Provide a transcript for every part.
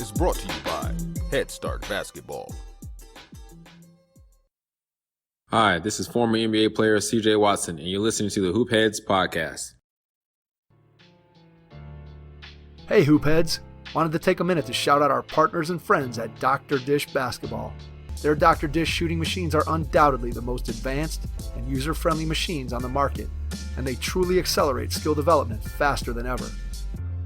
is brought to you by Head Start Basketball. Hi, this is former NBA player CJ Watson, and you're listening to the Hoop Heads podcast. Hey Hoop Heads! Wanted to take a minute to shout out our partners and friends at Dr. Dish Basketball. Their Dr. Dish shooting machines are undoubtedly the most advanced and user-friendly machines on the market, and they truly accelerate skill development faster than ever.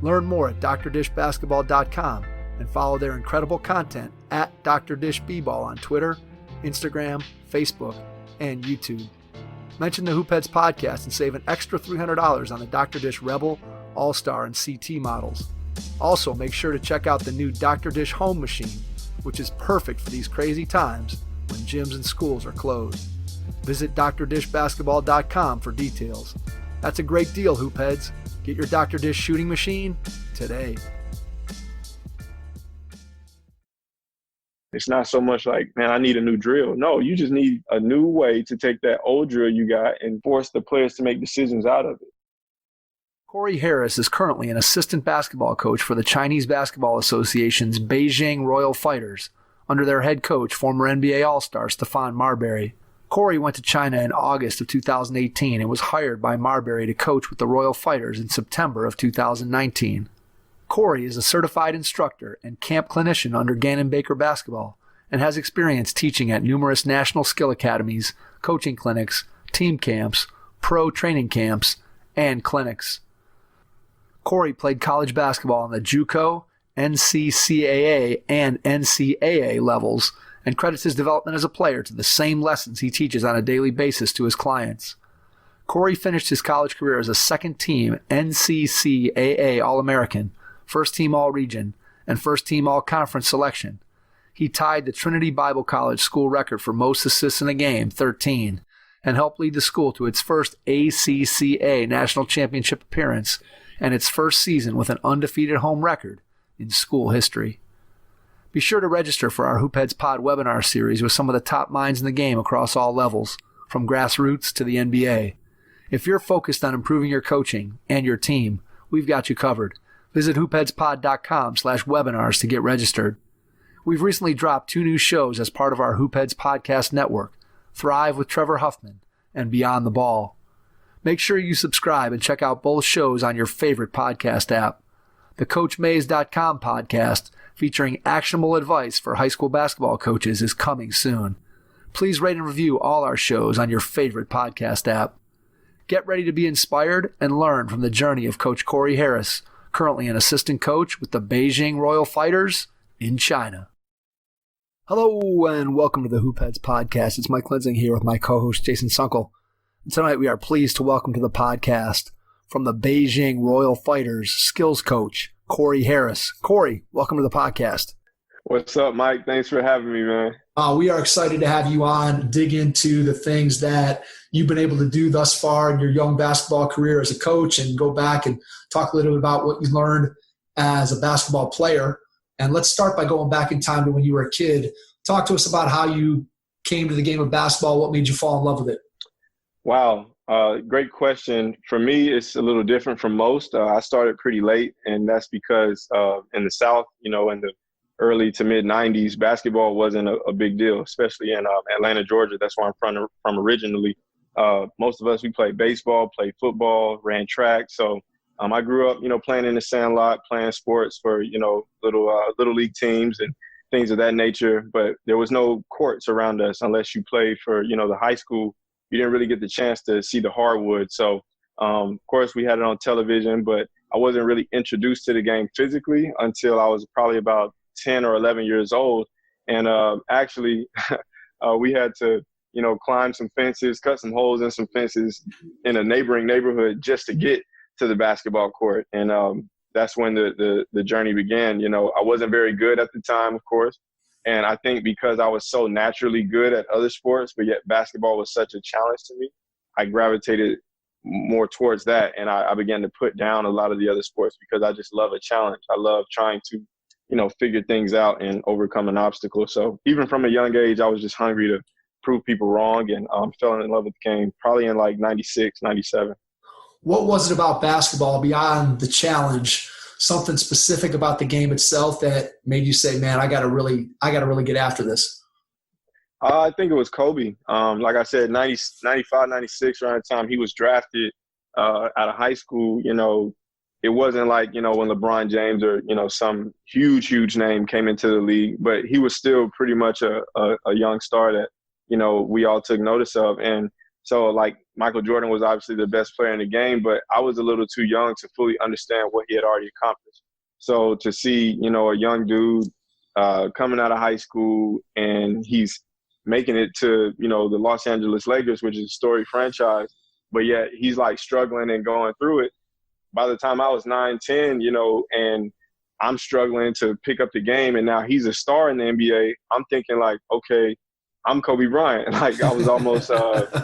Learn more at drdishbasketball.com and follow their incredible content at Dr. Dish B-Ball on Twitter, Instagram, Facebook, and YouTube. Mention the Hoop Heads podcast and save an extra $300 on the Dr. Dish Rebel, All-Star, and CT models. Also, make sure to check out the new Dr. Dish Home Machine, which is perfect for these crazy times when gyms and schools are closed. Visit drdishbasketball.com for details. That's a great deal, Hoop Heads. Get your Dr. Dish shooting machine today. It's not so much like, man, I need a new drill. No, you just need a new way to take that old drill you got and force the players to make decisions out of it. Korey Harris is currently an assistant basketball coach for the Chinese Basketball Association's Beijing Royal Fighters, under their head coach, former NBA All-Star Stephon Marbury. Korey went to China in August of 2018 and was hired by Marbury to coach with the Royal Fighters in September of 2019. Korey is a certified instructor and camp clinician under Ganon Baker Basketball and has experience teaching at numerous national skill academies, coaching clinics, team camps, pro training camps, and clinics. Korey played college basketball on the JUCO, NCCAA, and NCAA levels and credits his development as a player to the same lessons he teaches on a daily basis to his clients. Korey finished his college career as a second-team NCCAA All-American, first-team All-Region, and first-team All-Conference selection. He tied the Trinity Bible College school record for most assists in a game, 13, and helped lead the school to its first ACCA National Championship appearance and its first season with an undefeated home record in school history. Be sure to register for our Hoop Heads Pod webinar series with some of the top minds in the game across all levels, from grassroots to the NBA. If you're focused on improving your coaching and your team, we've got you covered. Visit hoopheadspod.com/webinars to get registered. We've recently dropped 2 new shows as part of our Hoop Heads podcast network, Thrive with Trevor Huffman and Beyond the Ball. Make sure you subscribe and check out both shows on your favorite podcast app. The CoachMaze.com podcast, featuring actionable advice for high school basketball coaches, is coming soon. Please rate and review all our shows on your favorite podcast app. Get ready to be inspired and learn from the journey of Coach Korey Harris, currently an assistant coach with the Beijing Royal Fighters in China. Hello and welcome to the Hoop Heads podcast. It's Mike Linsing here with my co-host Jason Sunkel. And tonight we are pleased to welcome to the podcast from the Beijing Royal Fighters skills coach, Korey Harris. Korey, welcome to the podcast. What's up, Mike? Thanks for having me, man. We are excited to have you on, dig into the things that you've been able to do thus far in your young basketball career as a coach, and go back and talk a little bit about what you learned as a basketball player. And let's start by going back in time to when you were a kid. Talk to us about how you came to the game of basketball. What made you fall in love with it? Wow. Great question. For me, it's a little different from most. I started pretty late, and that's because in the South, in the early to mid 90s, basketball wasn't a big deal, especially in Atlanta, Georgia. That's where I'm from originally. Most of us, we played baseball, played football, ran track. So I grew up, playing in the sandlot, playing sports for, little league teams and things of that nature. But there was no courts around us unless you played for, the high school. You didn't really get the chance to see the hardwood. So, of course, we had it on television, but I wasn't really introduced to the game physically until I was probably about 10 or 11 years old. And actually, we had to, climb some fences, cut some holes in some fences in a neighboring neighborhood just to get to the basketball court. And that's when the journey began. I wasn't very good at the time, of course. And I think because I was so naturally good at other sports, but yet basketball was such a challenge to me, I gravitated more towards that. And I began to put down a lot of the other sports because I just love a challenge. I love trying to, figure things out and overcome an obstacle. So even from a young age, I was just hungry to prove people wrong, and fell in love with the game probably in like 96, 97. What was it about basketball beyond the challenge something specific about the game itself that made you say, man, I got to really get after this? I think it was Kobe. Like I said, 95, 96, around the time he was drafted out of high school, it wasn't like, when LeBron James or, some huge name came into the league, but he was still pretty much a young star that, we all took notice of. And so, like, Michael Jordan was obviously the best player in the game, but I was a little too young to fully understand what he had already accomplished. So to see, a young dude coming out of high school and he's making it to, the Los Angeles Lakers, which is a storied franchise, but yet he's like struggling and going through it. By the time I was 9, 10, and I'm struggling to pick up the game, and now he's a star in the NBA, I'm thinking like, okay, I'm Kobe Bryant. Like, I was almost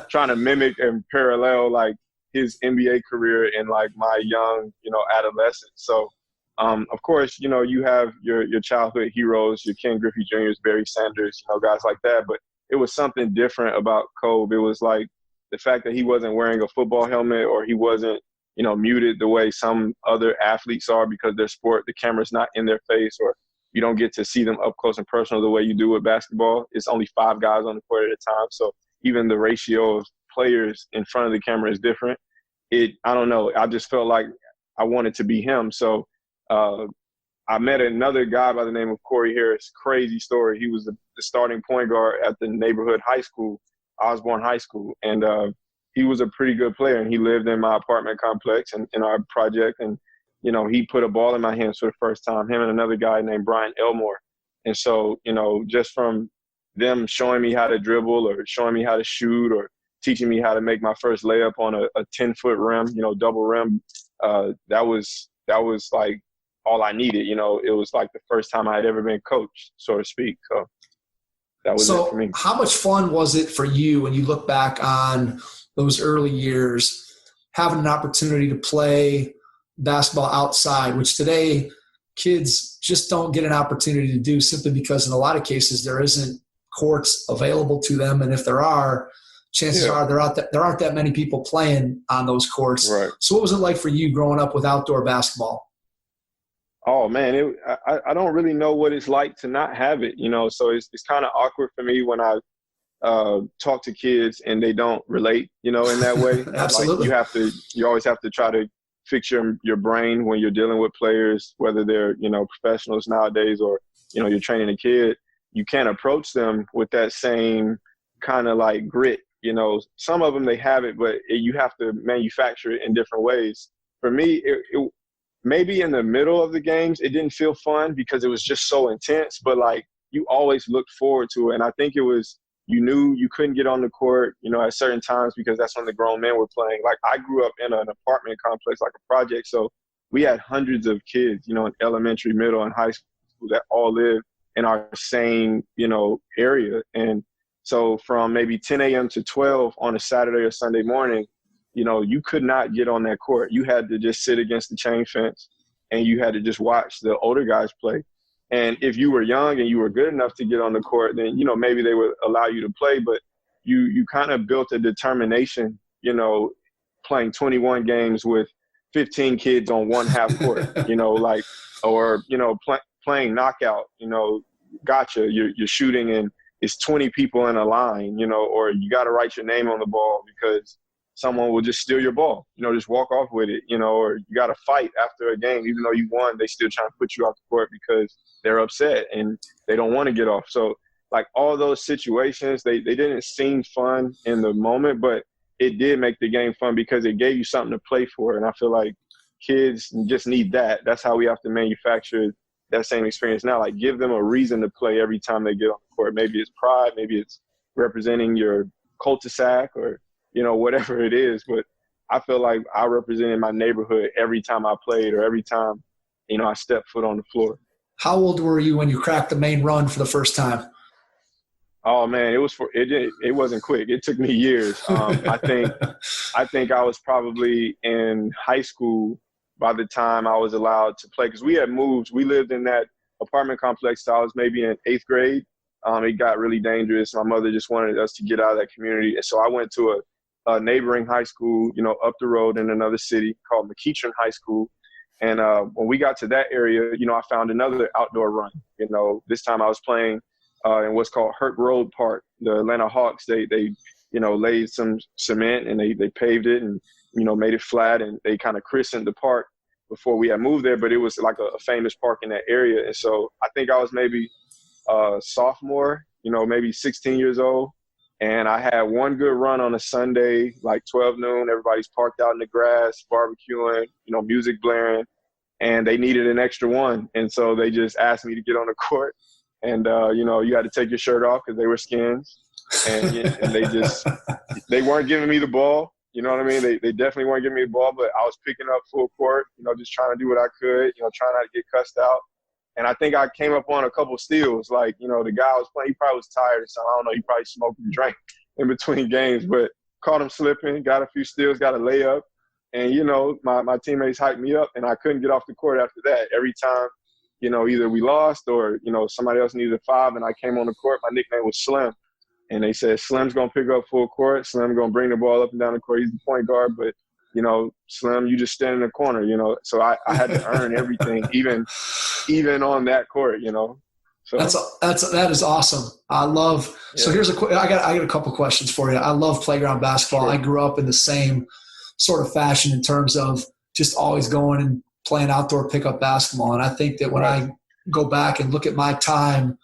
trying to mimic and parallel like his NBA career in like my young, adolescence. So, of course, you have your childhood heroes, your Ken Griffey Jr.'s, Barry Sanders, guys like that. But it was something different about Kobe. It was like the fact that he wasn't wearing a football helmet, or he wasn't, muted the way some other athletes are because their sport, the camera's not in their face, or you don't get to see them up close and personal the way you do with basketball. It's only 5 guys on the court at a time. So even the ratio of players in front of the camera is different. I don't know. I just felt like I wanted to be him. So I met another guy by the name of Korey Harris. Crazy story. He was the starting point guard at the neighborhood high school, Osborne High School. And he was a pretty good player, and he lived in my apartment complex and in our project. And, he put a ball in my hands for the first time, him and another guy named Brian Elmore. And so, just from them showing me how to dribble or showing me how to shoot or teaching me how to make my first layup on a 10-foot rim, double rim, that was like all I needed. It was like the first time I had ever been coached, so to speak. So that was it for me. How much fun was it for you when you look back on those early years, having an opportunity to play basketball outside, which today kids just don't get an opportunity to do simply because in a lot of cases there isn't courts available to them. And if there are, chances are there aren't that many people playing on those courts. Right. So what was it like for you growing up with outdoor basketball? Oh, man, I don't really know what it's like to not have it, so it's kind of awkward for me when I talk to kids and they don't relate, in that way. Absolutely. Like you always have to try to fix your brain when you're dealing with players, whether they're, professionals nowadays or, you're training a kid. You can't approach them with that same kind of like grit, Some of them, they have it, but you have to manufacture it in different ways. For me, it maybe in the middle of the games, it didn't feel fun because it was just so intense, but like you always looked forward to it. And I think it was, you knew you couldn't get on the court, at certain times because that's when the grown men were playing. Like I grew up in an apartment complex, like a project. So we had hundreds of kids, in elementary, middle, and high school that all lived in our same, area. And so from maybe 10 a.m. to 12 on a Saturday or Sunday morning, you could not get on that court. You had to just sit against the chain fence and you had to just watch the older guys play. And if you were young and you were good enough to get on the court, then, maybe they would allow you to play, but you kind of built a determination, playing 21 games with 15 kids on one half court, playing knockout, gotcha, you're shooting and it's 20 people in a line, or you got to write your name on the ball because someone will just steal your ball, just walk off with it, or you got to fight after a game. Even though you won, they still trying to put you off the court because they're upset and they don't want to get off. So like all those situations, they didn't seem fun in the moment, but it did make the game fun because it gave you something to play for. And I feel like kids just need that. That's how we have to manufacture that same experience now. Like give them a reason to play every time they get on the court. Maybe it's pride, maybe it's representing your cul-de-sac or, whatever it is. But I feel like I represented my neighborhood every time I played or every time, I stepped foot on the floor. How old were you when you cracked the main run for the first time? Oh man, it wasn't quick. It took me years. I think I was probably in high school by the time I was allowed to play because we had moved. We lived in that apartment complex. So I was maybe in 8th grade. It got really dangerous. My mother just wanted us to get out of that community, and so I went to a neighboring high school, up the road in another city called McEachern High School. And when we got to that area, I found another outdoor run. This time I was playing in what's called Hurt Road Park. The Atlanta Hawks, they laid some cement and they paved it and, made it flat, and they kind of christened the park before we had moved there. But it was like a famous park in that area. And so I think I was maybe sophomore, maybe 16 years old. And I had one good run on a Sunday, like 12 noon. Everybody's parked out in the grass, barbecuing, music blaring, and they needed an extra one. And so they just asked me to get on the court. And, you had to take your shirt off because they were skins. And they weren't giving me the ball. You know what I mean? They definitely weren't giving me the ball, but I was picking up full court, just trying to do what I could, trying not to get cussed out. And I think I came up on a couple steals. Like, the guy I was playing, he probably was tired or something. I don't know. He probably smoked and drank in between games, but caught him slipping, got a few steals, got a layup. And, my teammates hyped me up, and I couldn't get off the court after that. Every time, either we lost or, somebody else needed a five and I came on the court, my nickname was Slim. And they said, Slim's going to pick up full court. Slim going to bring the ball up and down the court. He's the point guard, but Slim, you just stand in the corner, So I had to earn everything, even on that court, So that is awesome. I love. Yeah. So I got a couple questions for you. I love playground basketball. Sure. I grew up in the same sort of fashion in terms of just always going and playing outdoor pickup basketball. And I think that when I go back and look at my time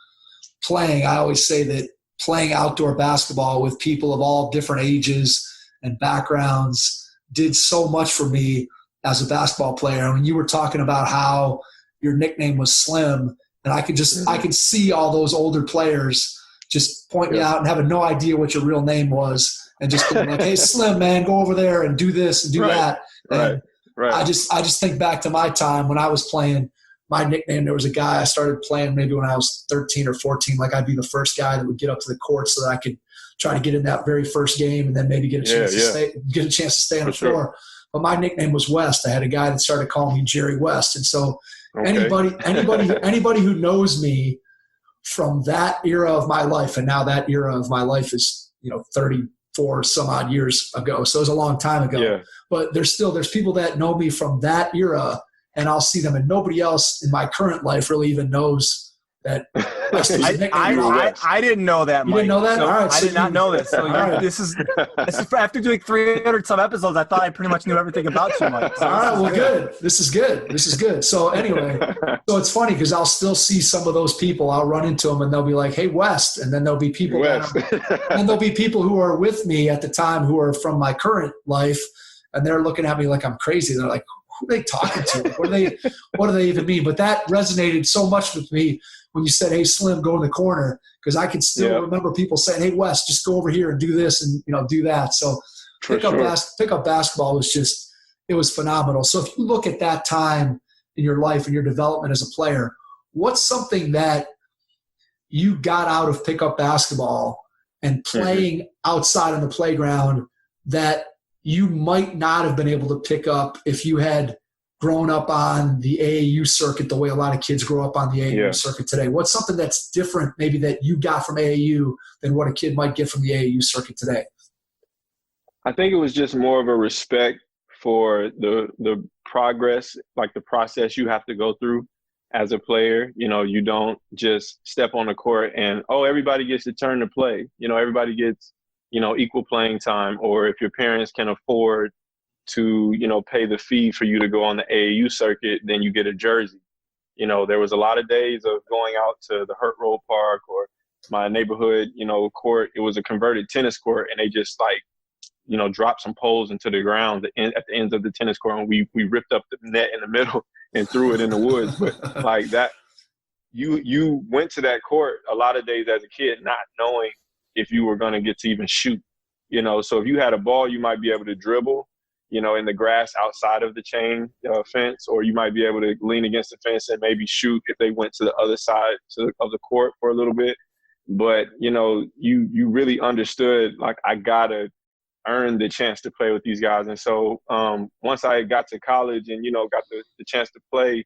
playing, I always say that playing outdoor basketball with people of all different ages and backgrounds did so much for me as a basketball player. I mean, you were talking about how your nickname was Slim, and I could see all those older players just point me out and having no idea what your real name was, and just being like, "Hey, Slim, man, go over there and do this and do that." And I just think back to my time when I was playing. My nickname, there was a guy I started playing maybe when I was 13 or 14. Like, I'd be the first guy that would get up to the court so that I could try to get in that very first game and then maybe get a chance to stay on the floor. But my nickname was West. I had a guy that started calling me Jerry West. And so anybody who knows me from that era of my life, and now that era of my life is, 34 some odd years ago. So it was a long time ago. Yeah. But there's people that know me from that era, and I'll see them, and nobody else in my current life really even knows that. I didn't know that, Mike. You didn't know that? So all right, I did not know this. So this is after doing 300 some episodes, I thought I pretty much knew everything about you, Mike. So all right, well, good. This is good. So anyway, so it's funny because I'll still see some of those people. I'll run into them, and they'll be like, "Hey, West," and then there'll be people and there'll be people who are with me at the time who are from my current life, and they're looking at me like I'm crazy. They're like, who are they talking to? What do they even mean? But that resonated so much with me when you said, "Hey, Slim, go in the corner," because I can still remember people saying, "Hey, Wes, just go over here and do this and do that." So pickup basketball was it was phenomenal. So if you look at that time in your life and your development as a player, what's something that you got out of pickup basketball and playing outside on the playground that you might not have been able to pick up if you had grown up on the AAU circuit the way a lot of kids grow up on the AAU circuit today? What's something that's different maybe that you got from AAU than what a kid might get from the AAU circuit today? I think it was just more of a respect for the progress, like the process you have to go through as a player. You don't just step on the court and, everybody gets a turn to play. Everybody gets, equal playing time, or if your parents can afford to, pay the fee for you to go on the AAU circuit, then you get a jersey. There was a lot of days of going out to the Hurt Road Park or my neighborhood, court. It was a converted tennis court, and they just dropped some poles into the ground at the ends of the tennis court, and we ripped up the net in the middle and threw it in the woods. But like that, you went to that court a lot of days as a kid not knowing if you were going to get to even shoot. So if you had a ball, you might be able to dribble, in the grass outside of the chain fence, or you might be able to lean against the fence and maybe shoot if they went to the other side of the court for a little bit. But, you really understood, like, I got to earn the chance to play with these guys. And so once I got to college and, got the chance to play,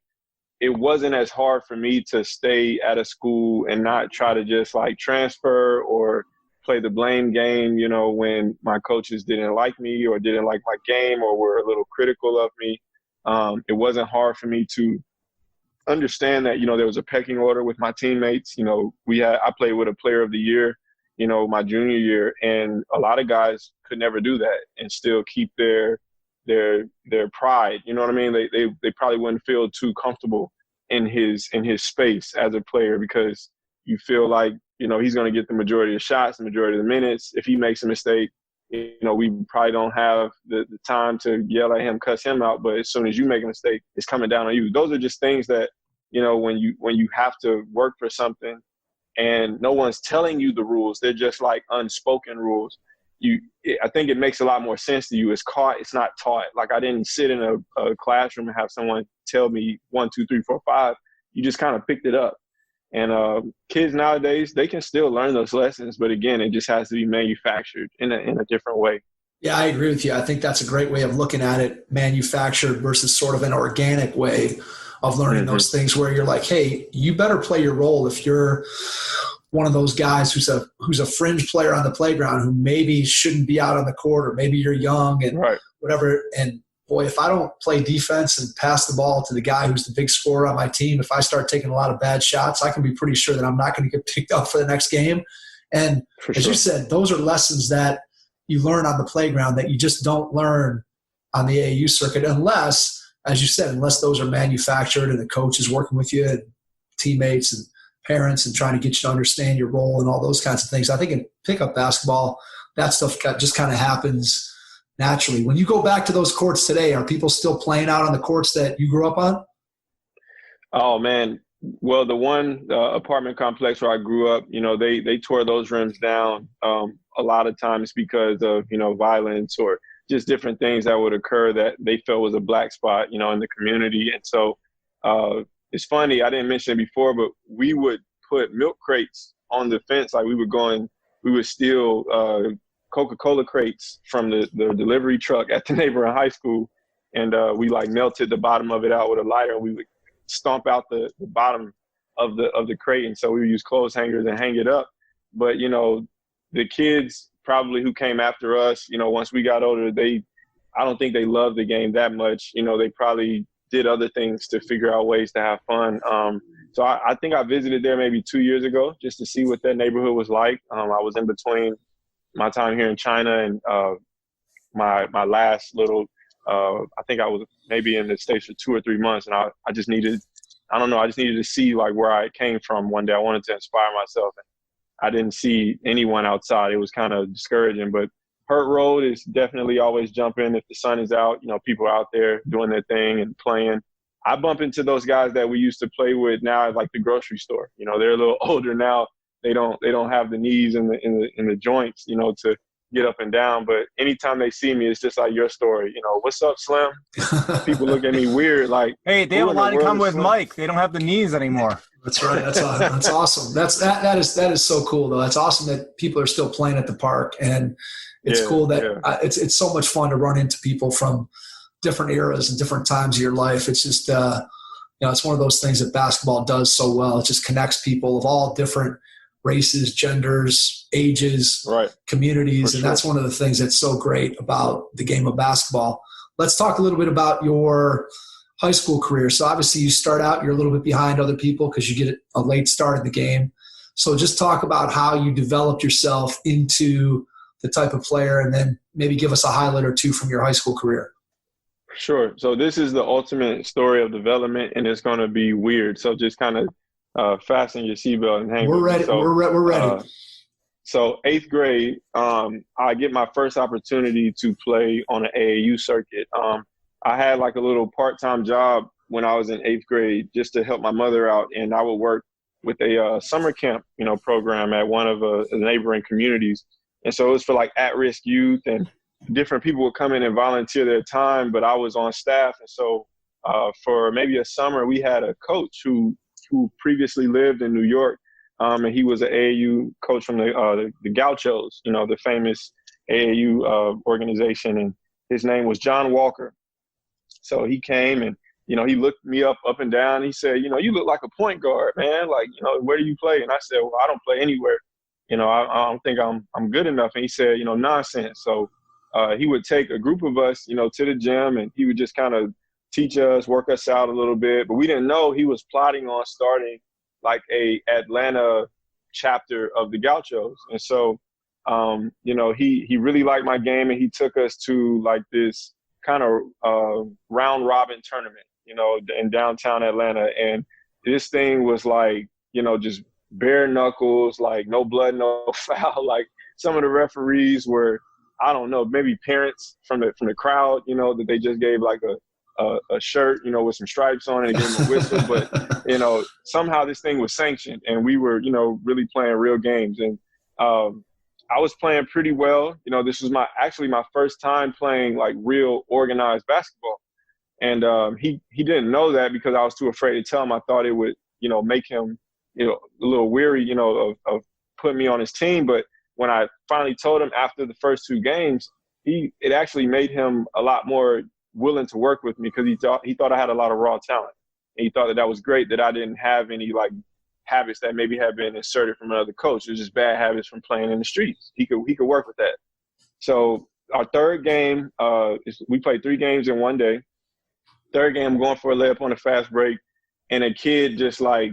it wasn't as hard for me to stay at a school and not try to just transfer or play the blame game, when my coaches didn't like me or didn't like my game or were a little critical of me. it wasn't hard for me to understand that, there was a pecking order with my teammates. I played with a player of the year, my junior year, and a lot of guys could never do that and still keep their pride. You know what I mean? They probably wouldn't feel too comfortable in his space as a player, because you feel like, he's going to get the majority of the shots, the majority of the minutes. If he makes a mistake, we probably don't have the time to yell at him, cuss him out. But as soon as you make a mistake, it's coming down on you. Those are just things that, when you have to work for something and no one's telling you the rules, they're just like unspoken rules. I think it makes a lot more sense to you. It's caught, it's not taught. Like, I didn't sit in a classroom and have someone tell me 1, 2, 3, 4, 5. You just kind of picked it up. And kids nowadays, they can still learn those lessons, but again, it just has to be manufactured in a different way. Yeah, I agree with you. I think that's a great way of looking at it, manufactured versus sort of an organic way of learning those things, where you're like, hey, you better play your role if you're one of those guys who's a fringe player on the playground who maybe shouldn't be out on the court, or maybe you're young and whatever. And boy, if I don't play defense and pass the ball to the guy who's the big scorer on my team, if I start taking a lot of bad shots, I can be pretty sure that I'm not going to get picked up for the next game. And as you said, those are lessons that you learn on the playground that you just don't learn on the AAU circuit unless, as you said, unless those are manufactured and the coach is working with you and teammates and parents and trying to get you to understand your role and all those kinds of things. I think in pickup basketball, that stuff just kind of happens naturally. When you go back to those courts today, are people still playing out on the courts that you grew up on? Oh, man. Well, the one apartment complex where I grew up, they tore those rims down a lot of times because of, violence or just different things that would occur that they felt was a black spot, in the community. And so it's funny, I didn't mention it before, but we would put milk crates on the fence. Like, we would steal Coca-Cola crates from the delivery truck at the neighboring high school. And we melted the bottom of it out with a lighter, and we would stomp out the bottom of the crate. And so we would use clothes hangers and hang it up. But, the kids probably who came after us, once we got older, I don't think they loved the game that much. They probably did other things to figure out ways to have fun. So I think I visited there maybe 2 years ago just to see what that neighborhood was like. I was in between my time here in China and my last little, I think I was maybe in the States for 2 or 3 months, and I just needed to see where I came from one day. I wanted to inspire myself, and I didn't see anyone outside. It was kind of discouraging, but Hurt Road is definitely always jumping. If the sun is out, people are out there doing their thing and playing. I bump into those guys that we used to play with now at the grocery store. They're a little older now. They don't have the knees and the joints, to get up and down. But anytime they see me, it's just like your story. What's up, Slim? People look at me weird, like, hey, they have a lot in common with Mike. They don't have the knees anymore. That's right. That's awesome. That is so cool, though. That's awesome that people are still playing at the park, and it's cool that it's so much fun to run into people from different eras and different times of your life. It's just it's one of those things that basketball does so well. It just connects people of all different races, genders, ages, communities. And that's one of the things that's so great about the game of basketball. Let's talk a little bit about your high school career. So obviously you start out, you're a little bit behind other people because you get a late start in the game. So just talk about how you developed yourself into the type of player, and then maybe give us a highlight or two from your high school career. Sure. So this is the ultimate story of development, and it's going to be weird. So just kind of fasten your seatbelt and hang. We're ready. So, we're ready. So 8th grade, I get my first opportunity to play on an AAU circuit. I had a little part-time job when I was in 8th grade just to help my mother out, and I would work with a summer camp, program at one of the neighboring communities. And so it was for at-risk youth, and different people would come in and volunteer their time, but I was on staff. And so for maybe a summer, we had a coach who previously lived in New York, and he was an AAU coach from the Gauchos, the famous AAU organization, and his name was John Walker. So he came and, he looked me up and down. He said, you look like a point guard, man. Where do you play? And I said, well, I don't play anywhere. I don't think I'm good enough. And he said, nonsense. So he would take a group of us, to the gym, and he would just kind of teach us, work us out a little bit. But we didn't know he was plotting on starting like a Atlanta chapter of the Gauchos. And so, he really liked my game, and he took us to like this kind of round robin tournament, in downtown Atlanta. And this thing was like, just bare knuckles, like no blood, no foul. Like some of the referees were, I don't know, maybe parents from the crowd, that they just gave like a shirt, with some stripes on it and gave them a whistle. But, somehow this thing was sanctioned, and we were, really playing real games. And I was playing pretty well. This was my first time playing like real organized basketball. And he didn't know that because I was too afraid to tell him. I thought it would, make him, a little weary, of putting me on his team. But when I finally told him after the first 2 games, it actually made him a lot more willing to work with me, because he thought I had a lot of raw talent. And he thought that was great, that I didn't have any like habits that maybe had been inserted from another coach. It was just bad habits from playing in the streets. He could work with that. So our third game, we played 3 games in one day. Third game, I'm going for a layup on a fast break, and a kid just like,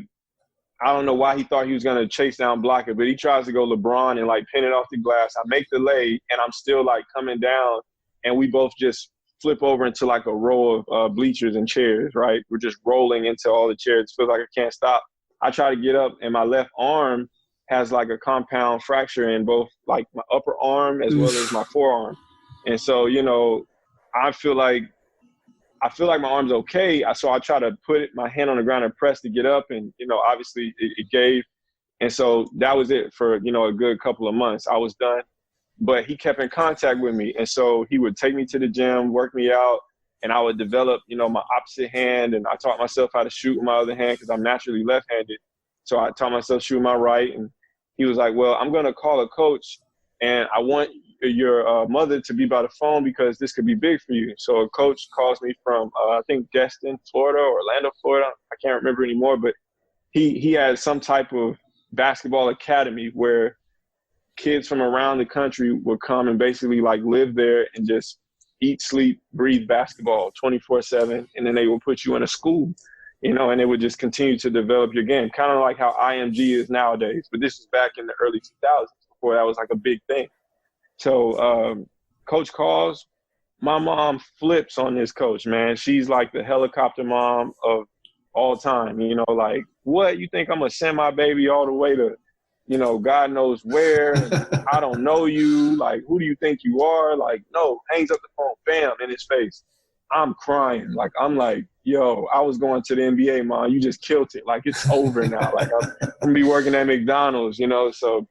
I don't know why he thought he was going to chase down block it, but he tries to go LeBron and like pin it off the glass. I make the lay, and I'm still like coming down, and we both just flip over into like a row of bleachers and chairs, right? We're just rolling into all the chairs. It feels like I can't stop. I try to get up, and my left arm has like a compound fracture in both like my upper arm as well as my forearm. And so, I feel like my arm's okay. So I try to put my hand on the ground and press to get up, and, obviously it gave. And so that was it for, a good couple of months. I was done. But he kept in contact with me. And so he would take me to the gym, work me out, and I would develop, my opposite hand. And I taught myself how to shoot with my other hand because I'm naturally left-handed. So I taught myself to shoot with my right. And he was like, well, I'm going to call a coach, and I want your mother to be by the phone because this could be big for you. So a coach calls me from, I think, Destin, Florida, or Orlando, Florida. I can't remember anymore. But he had some type of basketball academy where kids from around the country would come and basically like live there and just eat, sleep, breathe basketball 24/7. And then they would put you in a school, and it would just continue to develop your game. Kind of like how IMG is nowadays. But this was back in the early 2000s before that was like a big thing. So coach calls, my mom flips on this coach, man. She's like the helicopter mom of all time, like, what, you think I'm going to send my baby all the way to, God knows where, I don't know you, like, who do you think you are? Like, no, hangs up the phone, bam, in his face. I'm crying. Like, I'm like, yo, I was going to the NBA, Mom. You just killed it. Like, it's over now. Like, I'm going to be working at McDonald's, So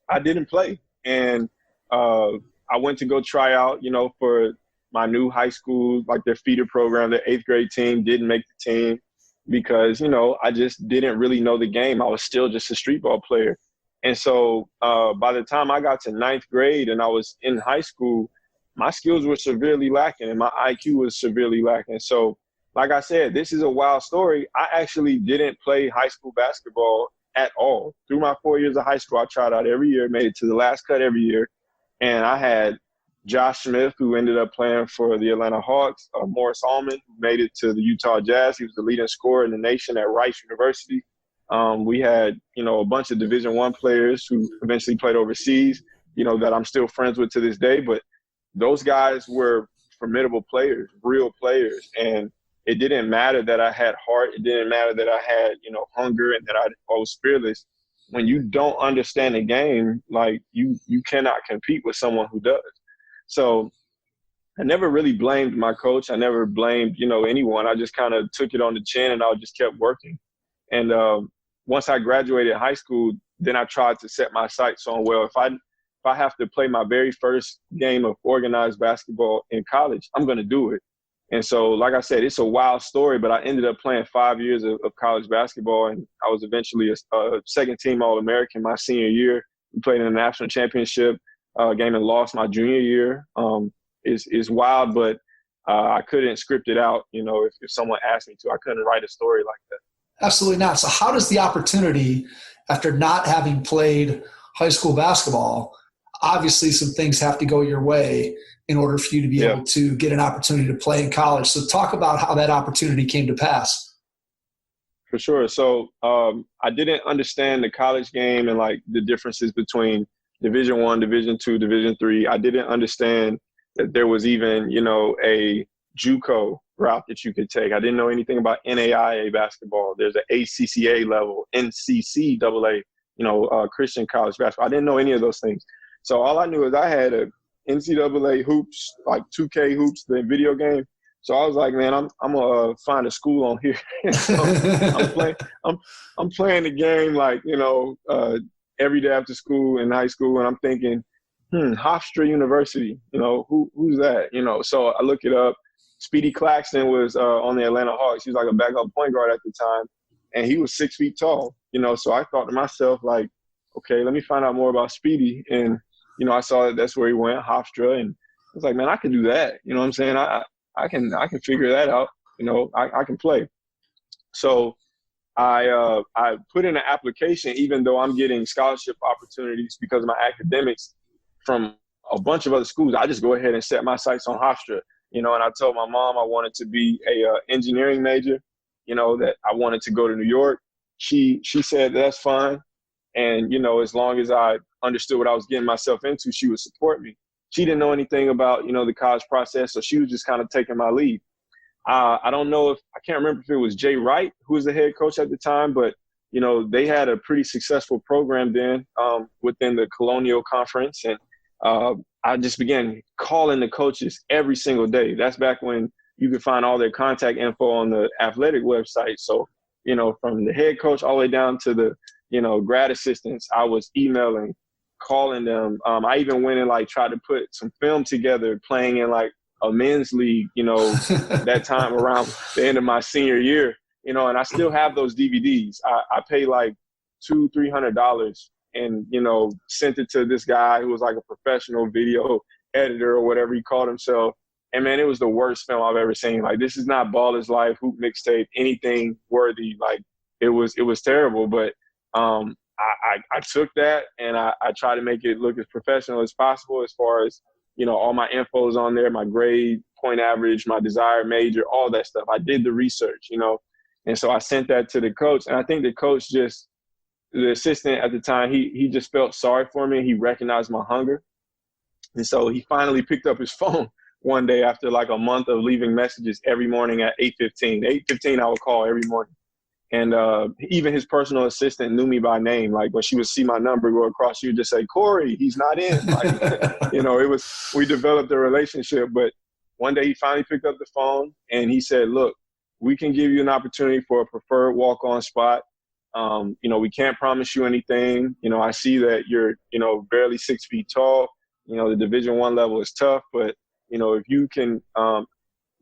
I didn't play. And I went to go try out, for my new high school, like their feeder program. The 8th grade team didn't make the team because, I just didn't really know the game. I was still just a street ball player. And so by the time I got to 9th grade and I was in high school, my skills were severely lacking and my IQ was severely lacking. So like I said, this is a wild story. I actually didn't play high school basketball at all. Through my 4 years of high school, I tried out every year, made it to the last cut every year. And I had Josh Smith, who ended up playing for the Atlanta Hawks, Morris Allman, who made it to the Utah Jazz. He was the leading scorer in the nation at Rice University. We had, a bunch of Division I players who eventually played overseas, that I'm still friends with to this day. But those guys were formidable players, real players. And it didn't matter that I had heart. It didn't matter that I had, hunger and that I was fearless. When you don't understand the game, like you cannot compete with someone who does. So I never really blamed my coach. I never blamed, anyone. I just kind of took it on the chin and I just kept working. And once I graduated high school, then I tried to set my sights on, well, if I have to play my very first game of organized basketball in college, I'm going to do it. And so, like I said, it's a wild story, but I ended up playing 5 years of college basketball, and I was eventually a second-team All-American my senior year. We played in the national championship game and lost my junior year. Is wild, but I couldn't script it out, if someone asked me to. I couldn't write a story like that. Absolutely not. So how does the opportunity, after not having played high school basketball, obviously some things have to go your way. in order for you to be able to get an opportunity to play in college. So talk about how that opportunity came to pass. For sure. So I didn't understand the college game and like the differences between Division I, Division II, Division III. I didn't understand that there was even, a JUCO route that you could take. I didn't know anything about NAIA basketball. There's an ACCA level, NCCAA, Christian college basketball. I didn't know any of those things. So all I knew is I had a NCAA hoops, like 2K hoops, the video game. So I was like, man, I'm gonna find a school on here. So I'm playing the game like, every day after school in high school, and I'm thinking, Hofstra University, who's that? So I look it up. Speedy Claxton was on the Atlanta Hawks. He was like a backup point guard at the time, and he was 6 feet tall. So I thought to myself, like, okay, let me find out more about Speedy. And I saw that's where he went, Hofstra, and I was like, man, I can do that. You know what I'm saying? I can figure that out. I can play. So I put in an application, even though I'm getting scholarship opportunities because of my academics from a bunch of other schools. I just go ahead and set my sights on Hofstra, and I told my mom I wanted to be a engineering major, that I wanted to go to New York. She said that's fine. And, as long as I understood what I was getting myself into, she would support me. She didn't know anything about, the college process, so she was just kind of taking my lead. I don't know I can't remember if it was Jay Wright, who was the head coach at the time, but, they had a pretty successful program then within the Colonial Conference. And I just began calling the coaches every single day. That's back when you could find all their contact info on the athletic website. So, from the head coach all the way down to the, grad assistants, I was emailing, calling them. I even went and tried to put some film together playing in a men's league, that time around the end of my senior year, and I still have those DVDs. I paid $200-$300 and, sent it to this guy who was like a professional video editor or whatever he called himself. And man, it was the worst film I've ever seen. This is not Ball is Life, Hoop Mixtape, anything worthy. It was terrible, but I took that and I tried to make it look as professional as possible as far as, all my info is on there, my grade, point average, my desired major, all that stuff. I did the research, and so I sent that to the coach. And I think the coach the assistant at the time, he just felt sorry for me. He recognized my hunger. And so he finally picked up his phone one day after a month of leaving messages every morning at 8:15. 8:15 I would call every morning. And even his personal assistant knew me by name. When she would see my number go across, she would just say, Korey, he's not in. We developed a relationship. But one day he finally picked up the phone and he said, look, we can give you an opportunity for a preferred walk-on spot. We can't promise you anything. I see that you're, barely 6 feet tall. The Division I level is tough. But, if you can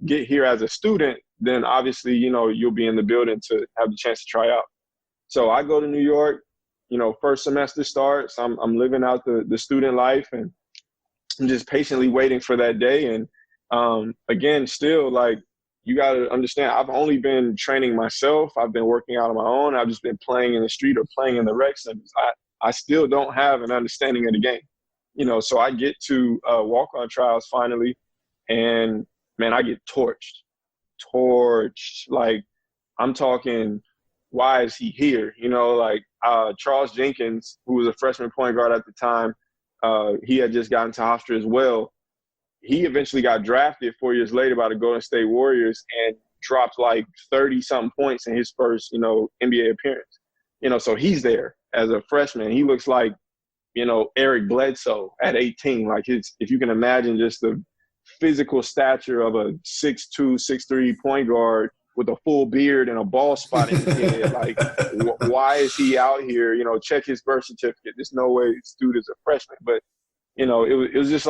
get here as a student, then obviously, you'll be in the building to have the chance to try out. So I go to New York, first semester starts. I'm living out the student life and I'm just patiently waiting for that day. And again, still you got to understand, I've only been training myself. I've been working out on my own. I've just been playing in the street or playing in the rec centers. I still don't have an understanding of the game, so I get to walk-on trials finally and man, I get torched. I'm talking, why is he here? Charles Jenkins, who was a freshman point guard at the time, he had just gotten to Hofstra as well. He eventually got drafted 4 years later by the Golden State Warriors and dropped 30-something points in his first, NBA appearance. So he's there as a freshman. He looks like, Eric Bledsoe at 18. If you can imagine just the physical stature of a 6'2", 6'3" point guard with a full beard and a ball spot in his head. Why is he out here? Check his birth certificate. There's no way this dude is a freshman. But, it was just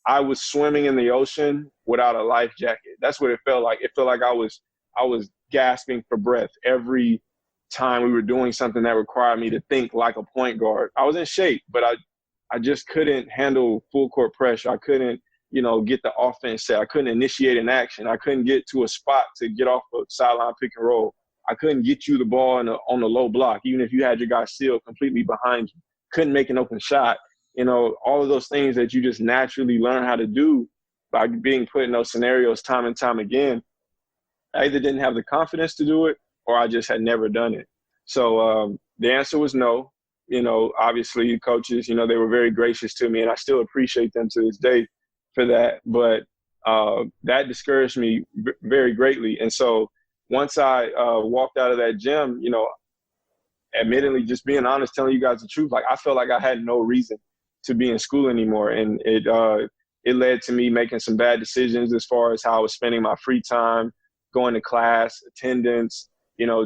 I was swimming in the ocean without a life jacket. That's what it felt like. It felt like I was gasping for breath every time we were doing something that required me to think like a point guard. I was in shape, but I just couldn't handle full court pressure. I couldn't, get the offense set. I couldn't initiate an action. I couldn't get to a spot to get off a sideline pick and roll. I couldn't get you the ball on the low block, even if you had your guy sealed completely behind you. Couldn't make an open shot. All of those things that you just naturally learn how to do by being put in those scenarios time and time again, I either didn't have the confidence to do it or I just had never done it. So the answer was no. Obviously coaches, they were very gracious to me, and I still appreciate them to this day for that. But that discouraged me very greatly. And so once I walked out of that gym, admittedly, just being honest, telling you guys the truth, like I felt like I had no reason to be in school anymore. And it led to me making some bad decisions as far as how I was spending my free time, going to class, attendance,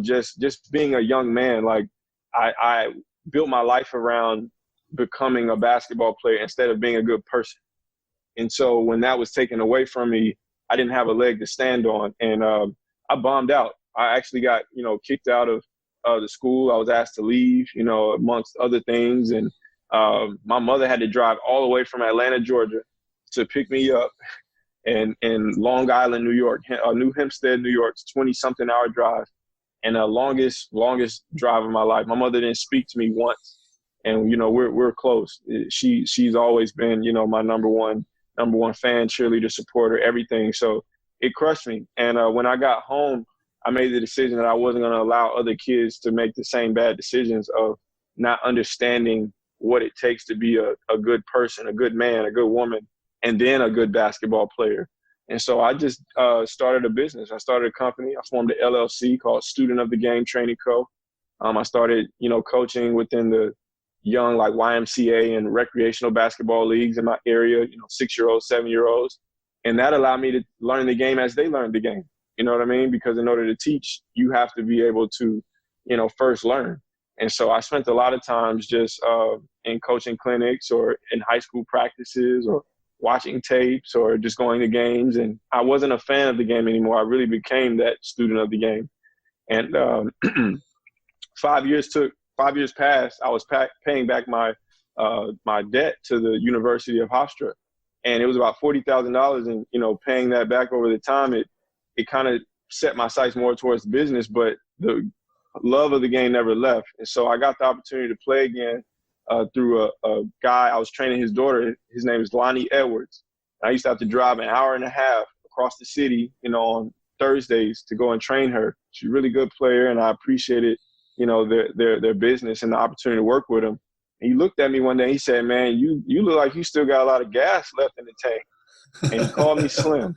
just being a young man. Like I built my life around becoming a basketball player instead of being a good person. And so when that was taken away from me, I didn't have a leg to stand on. And I bombed out. I actually got, kicked out of the school. I was asked to leave, amongst other things. And my mother had to drive all the way from Atlanta, Georgia to pick me up in Long Island, New York, New Hempstead, New York, 20-something hour drive. And the longest drive of my life. My mother didn't speak to me once. And, we're close. She's always been, my number one fan, cheerleader, supporter, everything. So it crushed me. And when I got home, I made the decision that I wasn't going to allow other kids to make the same bad decisions of not understanding what it takes to be a good person, a good man, a good woman, and then a good basketball player. And so I just started a business. I started a company. I formed an LLC called Student of the Game Training Co. I started, coaching within the young, like YMCA and recreational basketball leagues in my area, 6-year-olds, 7-year-olds. And that allowed me to learn the game as they learned the game. You know what I mean? Because in order to teach, you have to be able to, first learn. And so I spent a lot of times just in coaching clinics or in high school practices or watching tapes or just going to games. And I wasn't a fan of the game anymore. I really became that student of the game. And 5 years passed. I was paying back my debt to the University of Hofstra. And it was about $40,000. And, paying that back over the time, it kind of set my sights more towards business, but the love of the game never left. And so I got the opportunity to play again through a guy. I was training his daughter. His name is Lonnie Edwards. I used to have to drive an hour and a half across the city, on Thursdays to go and train her. She's a really good player, and I appreciated, their business and the opportunity to work with him. And he looked at me one day and he said, "Man, you look like you still got a lot of gas left in the tank." And he called me Slim.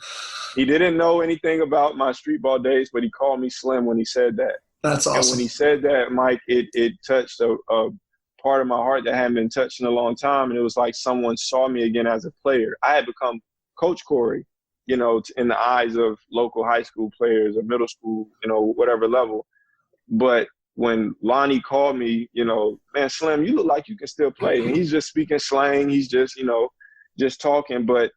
He didn't know anything about my street ball days, but he called me Slim when he said that. That's awesome. And when he said that, Mike, it touched a part of my heart that hadn't been touched in a long time. And it was like someone saw me again as a player. I had become Coach Korey, in the eyes of local high school players or middle school, whatever level. But when Lonnie called me, "Man, Slim, you look like you can still play." And he's just speaking slang. He's just, just talking. But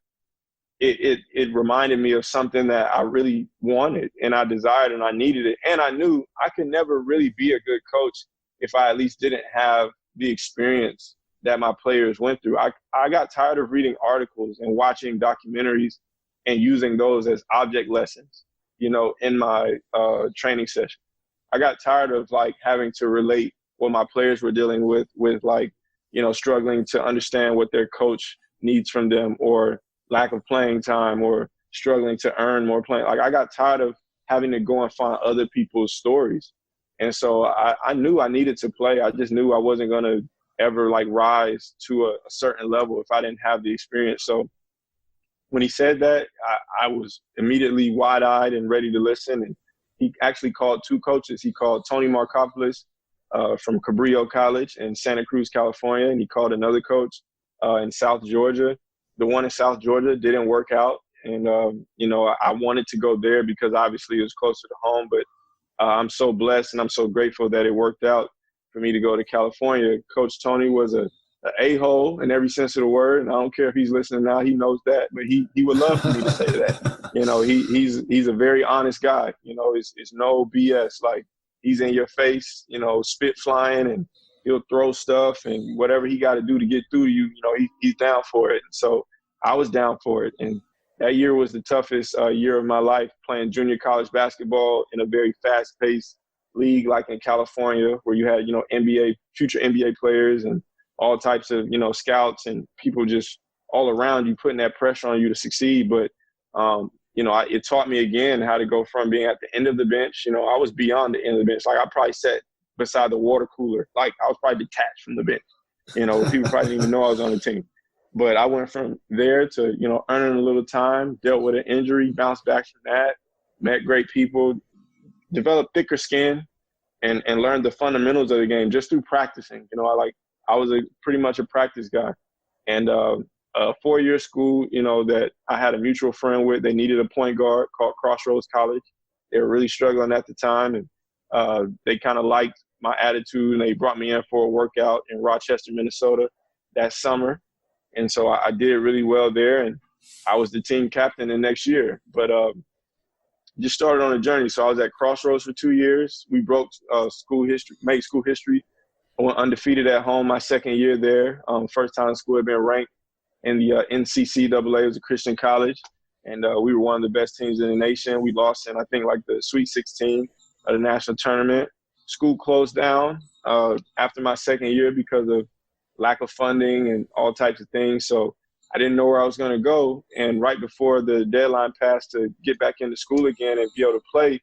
it reminded me of something that I really wanted and I desired and I needed it. And I knew I could never really be a good coach if I at least didn't have the experience that my players went through. I got tired of reading articles and watching documentaries and using those as object lessons, in my training session. I got tired of having to relate what my players were dealing with struggling to understand what their coach needs from them, or lack of playing time, or struggling to earn more playing. I got tired of having to go and find other people's stories. And so I knew I needed to play. I just knew I wasn't going to ever rise to a certain level if I didn't have the experience. So when he said that, I was immediately wide-eyed and ready to listen. And he actually called two coaches. He called Tony Markopoulos from Cabrillo College in Santa Cruz, California, and he called another coach in South Georgia. The one in South Georgia didn't work out, and I wanted to go there because obviously it was closer to home. But I'm so blessed and I'm so grateful that it worked out for me to go to California. Coach Tony was an a-hole in every sense of the word, and I don't care if he's listening now. He knows that, but he would love for me to say that. He's a very honest guy. It's no BS. He's in your face, spit flying, and he'll throw stuff and whatever he got to do to get through to you. He's down for it. And so I was down for it. And that year was the toughest year of my life, playing junior college basketball in a very fast-paced league like in California, where you had, future NBA players and all types of, scouts and people just all around you, putting that pressure on you to succeed. But, it taught me again how to go from being at the end of the bench. I was beyond the end of the bench. Like, I probably sat beside the water cooler. Like, I was probably detached from the bench. People probably didn't even know I was on the team. But I went from there to, earning a little time, dealt with an injury, bounced back from that, met great people, developed thicker skin, and learned the fundamentals of the game just through practicing. I was pretty much a practice guy. And a 4-year school, that I had a mutual friend with, they needed a point guard called Crossroads College. They were really struggling at the time, and they kind of liked my attitude, and they brought me in for a workout in Rochester, Minnesota that summer. And so I did really well there, and I was the team captain the next year. But just started on a journey. So I was at Crossroads for 2 years. We broke made school history. I went undefeated at home my second year there. First time the school had been ranked in the NCCAA. It was a Christian college, and we were one of the best teams in the nation. We lost in, I think, like the Sweet 16 of the national tournament. School closed down after my second year because of lack of funding and all types of things. So I didn't know where I was going to go. And right before the deadline passed to get back into school again and be able to play,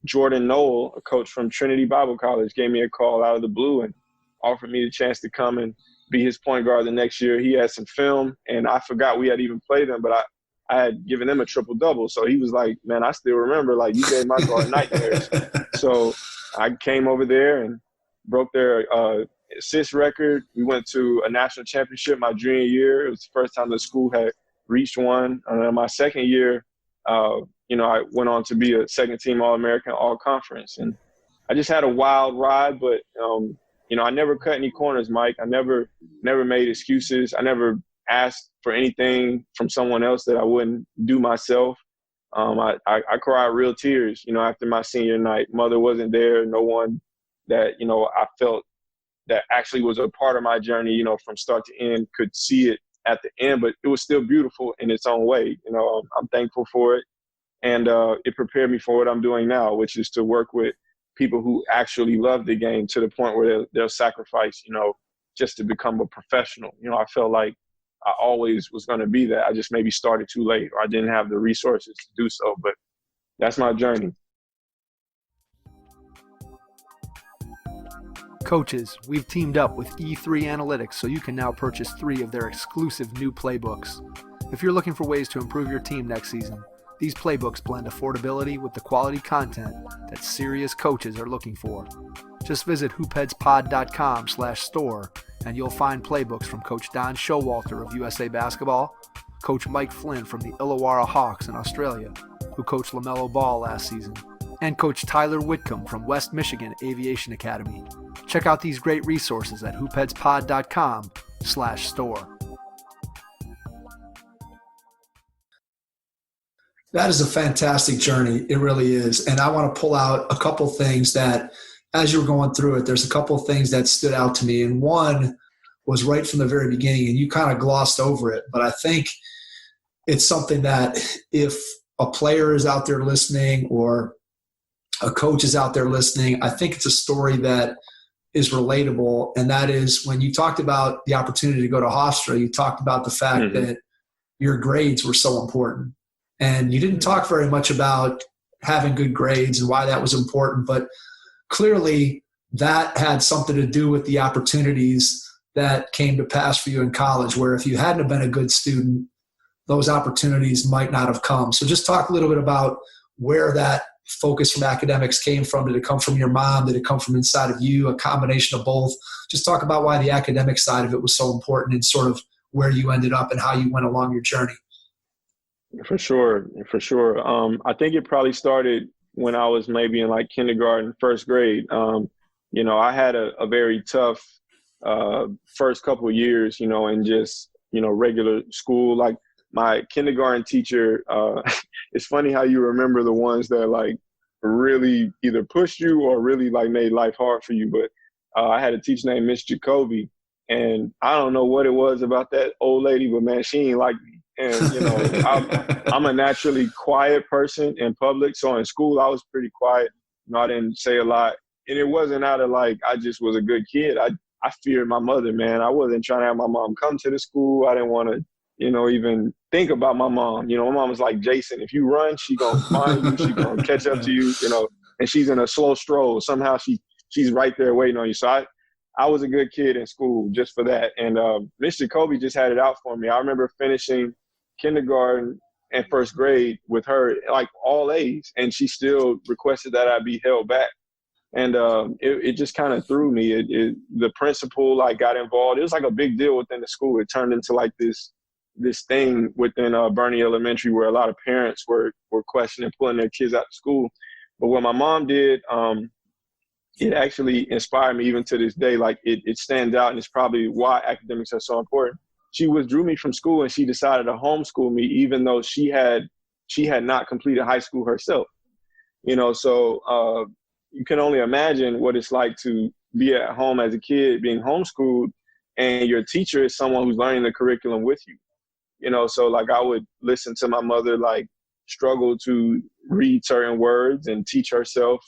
Jordan Noel, a coach from Trinity Bible College, gave me a call out of the blue and offered me the chance to come and be his point guard the next year. He had some film, and I forgot we had even played them, but I had given them a triple-double. So he was like, man, I still remember, like, you gave my guard nightmares. So I came over there and broke their assist record. We went to a national championship my junior year. It was the first time the school had reached one. And then my second year, I went on to be a second-team All-American, All-Conference. And I just had a wild ride, but, I never cut any corners, Mike. I never made excuses. I never asked for anything from someone else that I wouldn't do myself. I cried real tears, after my senior night. Mother wasn't there. No one that, I felt that actually was a part of my journey, from start to end, could see it at the end, but it was still beautiful in its own way. I'm thankful for it. And it prepared me for what I'm doing now, which is to work with people who actually love the game to the point where they'll sacrifice, just to become a professional. I felt like I always was going to be that. I just maybe started too late, or I didn't have the resources to do so, but that's my journey. Coaches, we've teamed up with E3 Analytics so you can now purchase 3 of their exclusive new playbooks. If you're looking for ways to improve your team next season, these playbooks blend affordability with the quality content that serious coaches are looking for. Just visit hoopheadspod.com/store and you'll find playbooks from Coach Don Showalter of USA Basketball, Coach Mike Flynn from the Illawarra Hawks in Australia, who coached LaMelo Ball last season, and Coach Tyler Whitcomb from West Michigan Aviation Academy. Check out these great resources at hoopheadspod.com/store. That is a fantastic journey. It really is. And I want to pull out a couple things that, as you were going through it, there's a couple of things that stood out to me. And one was right from the very beginning, and you kind of glossed over it. But I think it's something that if a player is out there listening or a coach is out there listening, I think it's a story that is relatable. And that is when you talked about the opportunity to go to Hofstra, you talked about the fact that your grades were so important. And you didn't talk very much about having good grades and why that was important, but clearly that had something to do with the opportunities that came to pass for you in college, where if you hadn't have been a good student, those opportunities might not have come. So just talk a little bit about where that focus from academics came from. Did it come from your mom? Did it come from inside of you? A combination of both? Just talk about why the academic side of it was so important and sort of where you ended up and how you went along your journey. For sure. I think it probably started when I was maybe in like kindergarten, first grade. I had a very tough first couple of years, in just, regular school. Like my kindergarten teacher, it's funny how you remember the ones that like really either pushed you or really like made life hard for you. But I had a teacher named Miss Jacoby, and I don't know what it was about that old lady, but man, she ain't like me. And, I'm a naturally quiet person in public. So in school, I was pretty quiet. I didn't say a lot. And it wasn't out of like, I just was a good kid. I feared my mother, man. I wasn't trying to have my mom come to the school. I didn't want to, even think about my mom. My mom was like, Jason, if you run, she going to find you. She going to catch up to you, and she's in a slow stroll. Somehow she's right there waiting on you. So I was a good kid in school just for that. And Mr. Kobe just had it out for me. I remember finishing kindergarten and first grade with her, like all A's, and she still requested that I be held back. And it just kind of threw me. The principal got involved. It was like a big deal within the school. It turned into like this thing within Bernie Elementary where a lot of parents were questioning pulling their kids out of school. But what my mom did, it actually inspired me even to this day. Like it stands out, and it's probably why academics are so important. She withdrew me from school, and she decided to homeschool me, even though she had not completed high school herself. So you can only imagine what it's like to be at home as a kid, being homeschooled, and your teacher is someone who's learning the curriculum with you. So I would listen to my mother struggle to read certain words and teach herself,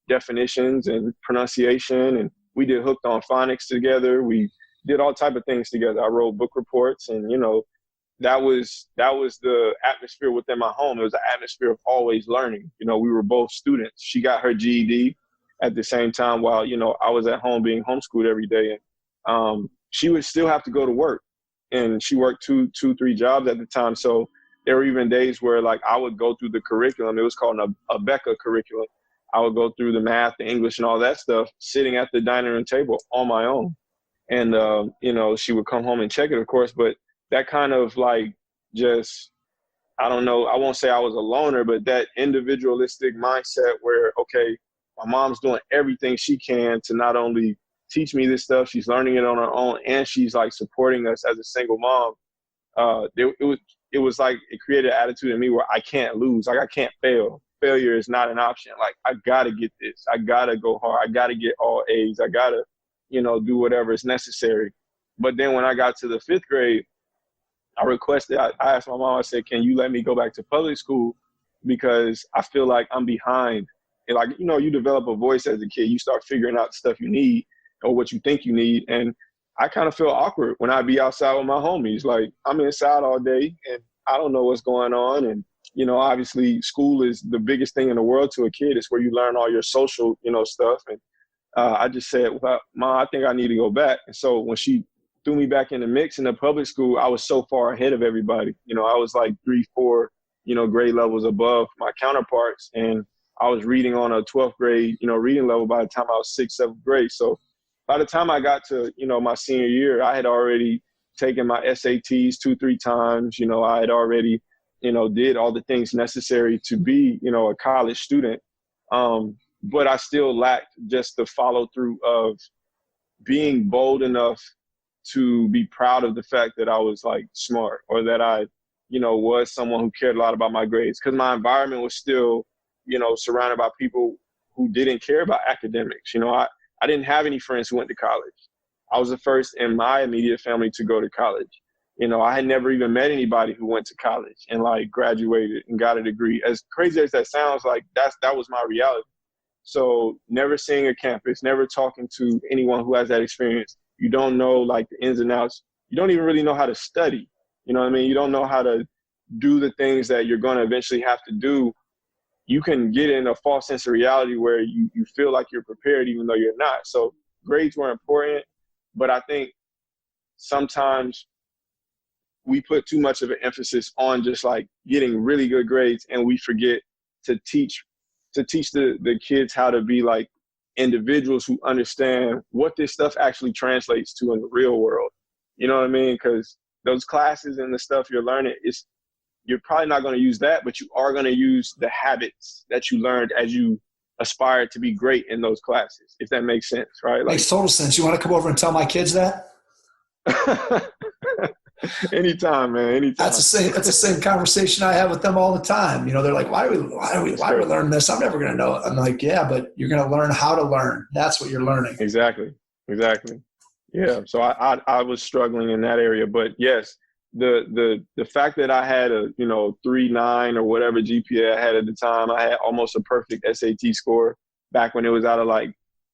definitions and pronunciation. And we did Hooked on Phonics together. We did all type of things together. I wrote book reports, and that was the atmosphere within my home. It was an atmosphere of always learning. We were both students. She got her GED at the same time while I was at home being homeschooled every day. And she would still have to go to work, and she worked 3 jobs at the time. So there were even days where I would go through the curriculum. It was called a Becca curriculum. I would go through the math, the English, and all that stuff, sitting at the dining room table on my own. And, she would come home and check it, of course. But that kind of just, I don't know, I won't say I was a loner, but that individualistic mindset where, okay, my mom's doing everything she can to not only teach me this stuff, she's learning it on her own, and she's supporting us as a single mom. It was it created an attitude in me where I can't lose. I can't fail. Failure is not an option. I got to get this. I got to go hard. I got to get all A's. I got to, do whatever is necessary. But then when I got to the 5th grade, I asked my mom, I said, can you let me go back to public school? Because I feel like I'm behind. And you develop a voice as a kid. You start figuring out the stuff you need or what you think you need. And I kind of feel awkward when I be outside with my homies. I'm inside all day and I don't know what's going on. And, obviously school is the biggest thing in the world to a kid. It's where you learn all your social, stuff. And I just said, well, Mom, I think I need to go back. And so when she threw me back in the mix in the public school, I was so far ahead of everybody. I was 3, 4, grade levels above my counterparts. And I was reading on a 12th grade, reading level by the time I was 6th, 7th grade. So by the time I got to, my senior year, I had already taken my SATs 2, 3 times. I had already, did all the things necessary to be, a college student. But I still lacked just the follow through of being bold enough to be proud of the fact that I was smart, or that I, was someone who cared a lot about my grades, because my environment was still, surrounded by people who didn't care about academics. I didn't have any friends who went to college. I was the first in my immediate family to go to college. I had never even met anybody who went to college and graduated and got a degree. As crazy as that sounds, that was my reality. So never seeing a campus, never talking to anyone who has that experience. You don't know the ins and outs. You don't even really know how to study. You know what I mean? You don't know how to do the things that you're going to eventually have to do. You can get in a false sense of reality where you feel like you're prepared even though you're not. So grades were important, but I think sometimes we put too much of an emphasis on just getting really good grades, and we forget to teach the kids how to be individuals who understand what this stuff actually translates to in the real world. You know what I mean? Because those classes and the stuff you're learning, you're probably not going to use that, but you are going to use the habits that you learned as you aspire to be great in those classes, if that makes sense, right? Makes total sense. You want to come over and tell my kids that? Anytime, man. Anytime. That's the same conversation I have with them all the time. They're like, why are we learning this? I'm never going to know it. I'm like, yeah, but you're going to learn how to learn. That's what you're learning. Exactly. Yeah. So I was struggling in that area, but yes, the fact that I had a 3.9 or whatever GPA I had at the time, I had almost a perfect SAT score back when it was out of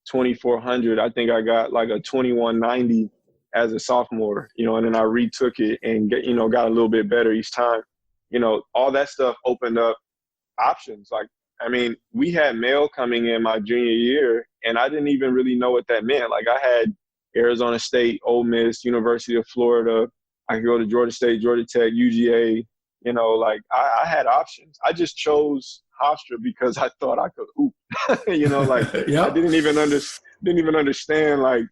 2,400. I think I got like a 2190 as a sophomore, and then I retook it and got a little bit better each time. All that stuff opened up options. Like, I mean, we had mail coming in my junior year, and I didn't even really know what that meant. Like, I had Arizona State, Ole Miss, University of Florida. I could go to Georgia State, Georgia Tech, UGA. Like, I had options. I just chose Hofstra because I thought I could hoop. Yep. I didn't even understand, like,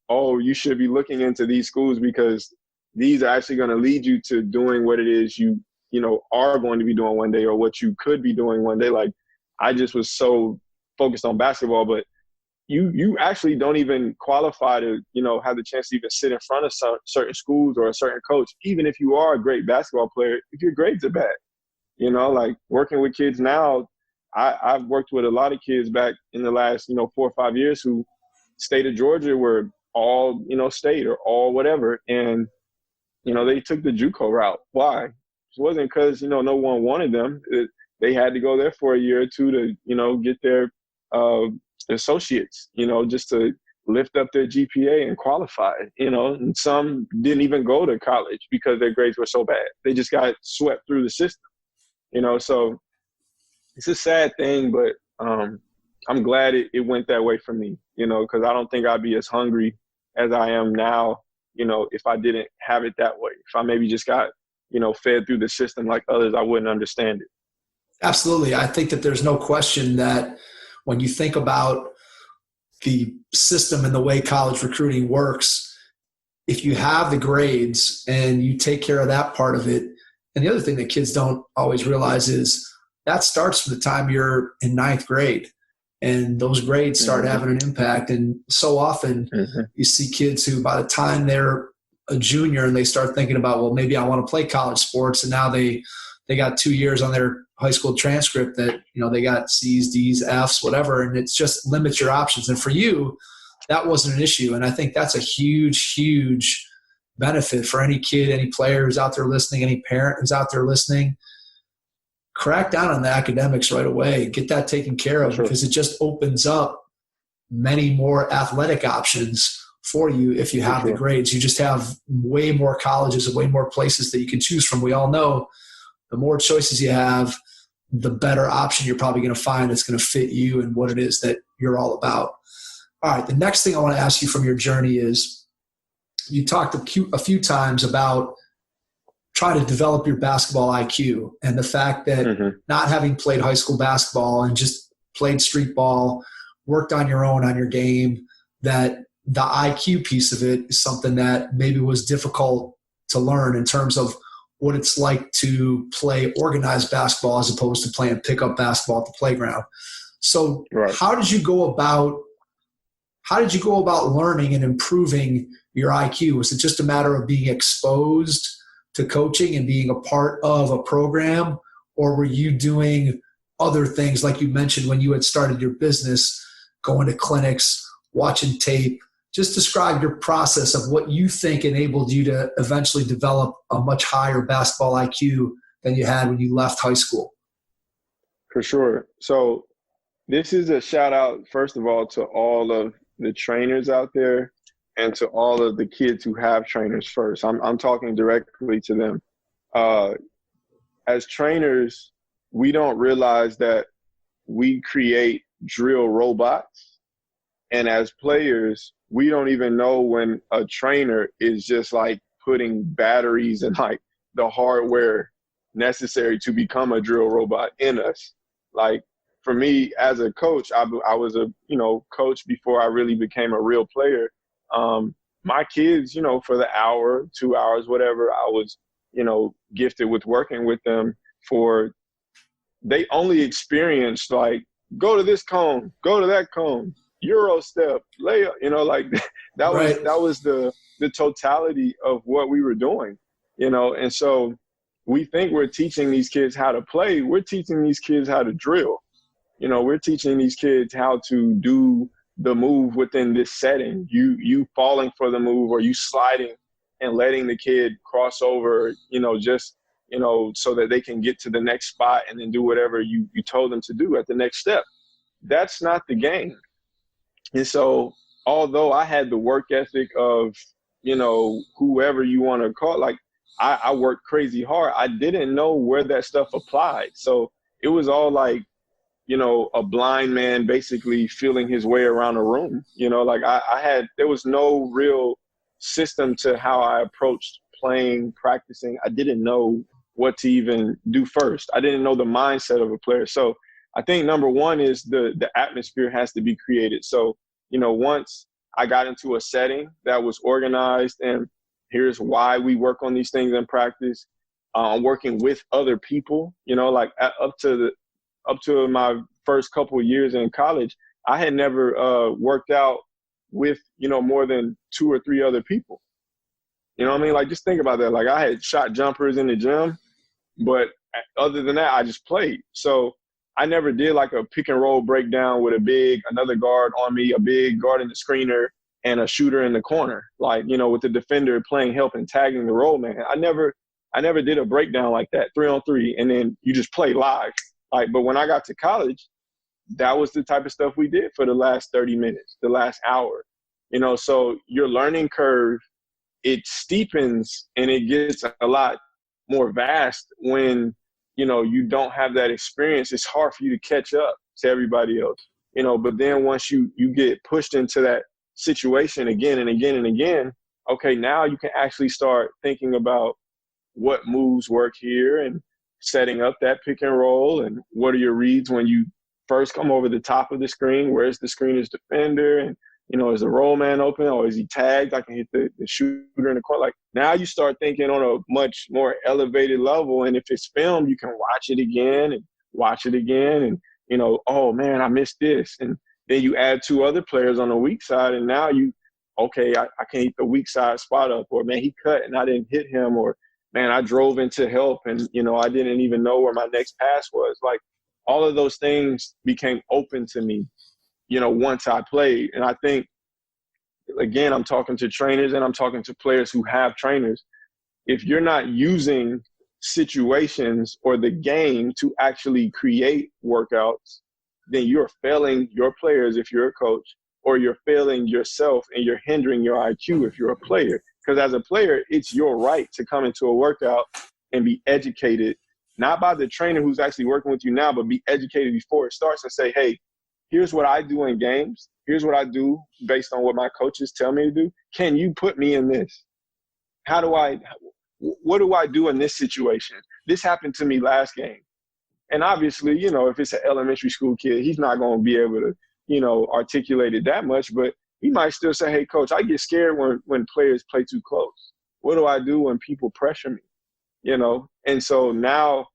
oh, you should be looking into these schools because these are actually going to lead you to doing what it is you are going to be doing one day, or what you could be doing one day. Like, I just was so focused on basketball, but you actually don't even qualify to, have the chance to even sit in front of certain schools or a certain coach, even if you are a great basketball player, if your grades are bad. Like, working with kids now, I've worked with a lot of kids back in the last, 4 or 5 years who state of Georgia were all, state or all whatever. And, they took the JUCO route. Why? It wasn't because, no one wanted them. They had to go there for a year or two to, get their associates, just to lift up their GPA and qualify, and some didn't even go to college because their grades were so bad. They just got swept through the system, so it's a sad thing, but I'm glad it went that way for me, because I don't think I'd be as hungry as I am now, if I didn't have it that way. If I maybe just got, fed through the system like others, I wouldn't understand it. Absolutely. I think that there's no question that when you think about the system and the way college recruiting works, if you have the grades and you take care of that part of it, and the other thing that kids don't always realize is that starts from the time you're in ninth grade, and those grades start having an impact. And so often you see kids who, by the time they're a junior and they start thinking about, well, maybe I want to play college sports, and now they got 2 years on their high school transcript that, they got C's, D's, F's, whatever, and it just limits your options. And for you, that wasn't an issue. And I think that's a huge, huge benefit for any kid, any player who's out there listening, any parent who's out there listening. Crack down on the academics right away. Get that taken care of, because it just opens up many more athletic options for you if you have the grades. You just have way more colleges and way more places that you can choose from. We all know the more choices you have, the better option you're probably going to find that's going to fit you and what it is that you're all about. All right, the next thing I want to ask you from your journey is, you talked a few times about trying to develop your basketball IQ, and the fact that not having played high school basketball and just played street ball, worked on your own on your game, that the IQ piece of it is something that maybe was difficult to learn in terms of what it's like to play organized basketball as opposed to playing pickup basketball at the playground. So how did you go about learning and improving your IQ? Was it just a matter of being exposed to coaching and being a part of a program, or were you doing other things like you mentioned when you had started your business, going to clinics, watching tape? Just describe your process of what you think enabled you to eventually develop a much higher basketball IQ than you had when you left high school. For sure. So this is a shout out, first of all, to all of the trainers out there and to all of the kids who have trainers first. I'm talking directly to them. As trainers, we don't realize that we create drill robots. And as players, we don't even know when a trainer is just like putting batteries and like the hardware necessary to become a drill robot in us. Like, for me as a coach, I was a, coach before I really became a real player. My kids, for the hour, 2 hours, whatever, I was, gifted with working with them they only experienced like, go to this cone, go to that cone, Euro step, layup, that was the totality of what we were doing, and so we think we're teaching these kids how to play. We're teaching these kids how to drill. We're teaching these kids how to do the move within this setting. You falling for the move, or you sliding and letting the kid cross over, so that they can get to the next spot and then do whatever you told them to do at the next step. That's not the game. And so although I had the work ethic of, whoever you want to call it, like I worked crazy hard, I didn't know where that stuff applied. So it was all like, a blind man basically feeling his way around a room. There was no real system to how I approached playing, practicing. I didn't know what to even do first. I didn't know the mindset of a player. So I think number one is the atmosphere has to be created. So, once I got into a setting that was organized and here's why we work on these things in practice, I'm working with other people, up to my first couple of years in college, I had never worked out with, more than 2 or 3 other people. You know what I mean? Like, just think about that. Like, I had shot jumpers in the gym, but other than that, I just played. So I never did like a pick and roll breakdown with another guard on me, a big guard in the screener, and a shooter in the corner, like, with the defender playing help and tagging the roll man. I never did a breakdown like that, 3-on-3, and then you just play live. But when I got to college, that was the type of stuff we did for the last 30 minutes, the last hour. So your learning curve, it steepens and it gets a lot more vast when, you don't have that experience. It's hard for you to catch up to everybody else, but then once you get pushed into that situation again and again and again, okay, now you can actually start thinking about what moves work here and setting up that pick and roll and what are your reads when you first come over the top of the screen. Where's the screener's defender? And, is the roll man open or is he tagged? I can hit the shooter in the corner. Like, now you start thinking on a much more elevated level. And if it's filmed, you can watch it again and, oh man, I missed this. And then you add 2 other players on the weak side and now I can hit the weak side spot up, or man, he cut and I didn't hit him, or man, I drove into help and, I didn't even know where my next pass was. Like, all of those things became open to me, once I played. And I think, again, I'm talking to trainers and I'm talking to players who have trainers. If you're not using situations or the game to actually create workouts, then you're failing your players if you're a coach, or you're failing yourself and you're hindering your IQ if you're a player. Because as a player, it's your right to come into a workout and be educated, not by the trainer who's actually working with you now, but be educated before it starts and say, hey, here's what I do in games. Here's what I do based on what my coaches tell me to do. Can you put me in this? What do I do in this situation? This happened to me last game. And obviously, if it's an elementary school kid, he's not going to be able to, articulate it that much, but he might still say, hey, coach, I get scared when players play too close. What do I do when people pressure me? And so now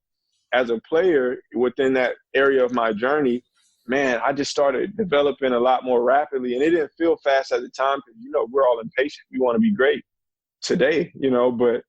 as a player within that area of my journey, man, I just started developing a lot more rapidly. And it didn't feel fast at the time because, we're all impatient. We want to be great today, but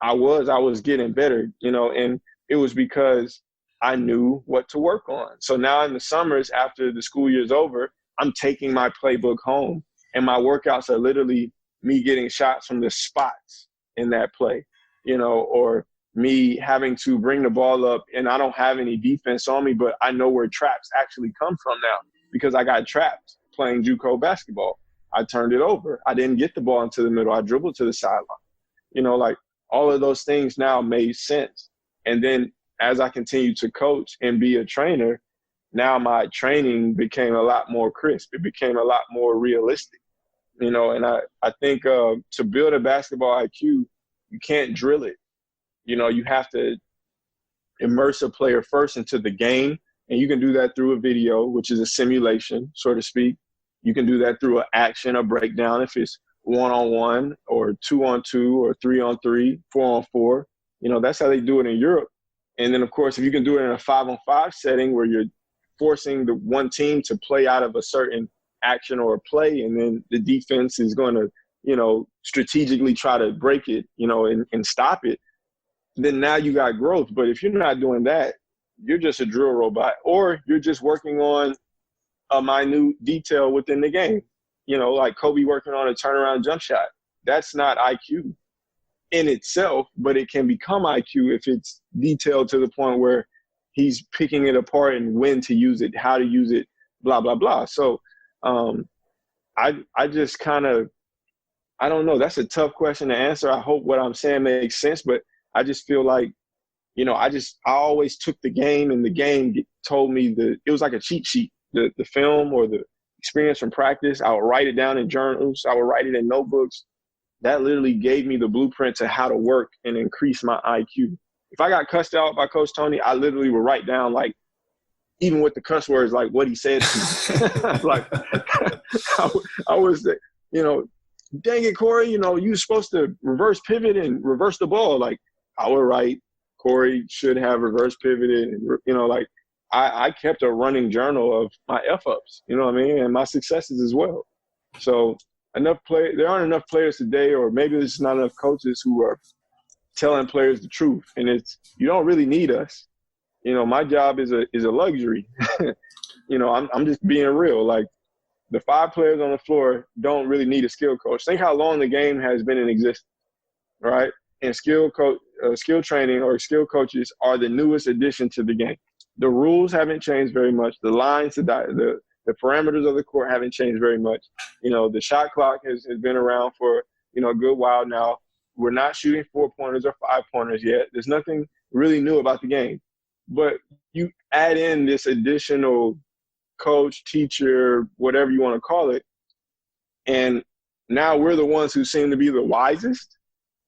I was getting better, and it was because I knew what to work on. So now in the summers after the school year's over, I'm taking my playbook home and my workouts are literally me getting shots from the spots in that play, or me having to bring the ball up and I don't have any defense on me, but I know where traps actually come from now because I got trapped playing JUCO basketball. I turned it over. I didn't get the ball into the middle. I dribbled to the sideline. Like all of those things now made sense. And then as I continued to coach and be a trainer, now my training became a lot more crisp. It became a lot more realistic, and I think to build a basketball IQ, you can't drill it. You have to immerse a player first into the game, and you can do that through a video, which is a simulation, so to speak. You can do that through an action, a breakdown, if it's 1-on-1 or 2-on-2 or 3-on-3, 4-on-4. That's how they do it in Europe. And then, of course, if you can do it in a 5-on-5 setting where you're forcing the one team to play out of a certain action or a play, and then the defense is going to, strategically try to break it, and stop it, then now you got growth. But if you're not doing that, you're just a drill robot, or you're just working on a minute detail within the game, like Kobe working on a turnaround jump shot. That's not IQ in itself, but it can become IQ if it's detailed to the point where he's picking it apart and when to use it, how to use it, blah, blah, blah. So I just kind of, I don't know. That's a tough question to answer. I hope what I'm saying makes sense, but I just feel like, you know, I always took the game, and the game told me it was like a cheat sheet. The film or the experience from practice, I would write it down in journals. I would write it in notebooks. That literally gave me the blueprint to how to work and increase my IQ. If I got cussed out by Coach Tony, I literally would write down, like, even with the cuss words, like what he said to me. Like, I was, you know, dang it, Korey, you know, you were supposed to reverse pivot and reverse the ball. Like, I would write, Korey should have reverse pivoted. And, you know, like, I kept a running journal of my F-ups, you know what I mean, and my successes as well. So there aren't enough players today, or maybe there's not enough coaches who are telling players the truth. And you don't really need us. You know, my job is a luxury. You know, I'm just being real. Like, the 5 players on the floor don't really need a skill coach. Think how long the game has been in existence, right? And skill training or skill coaches are the newest addition to the game. The rules haven't changed very much. The lines, the parameters of the court haven't changed very much. You know, the shot clock has been around for, you know, a good while now. We're not shooting 4-pointers or 5-pointers yet. There's nothing really new about the game. But you add in this additional coach, teacher, whatever you want to call it, and now we're the ones who seem to be the wisest.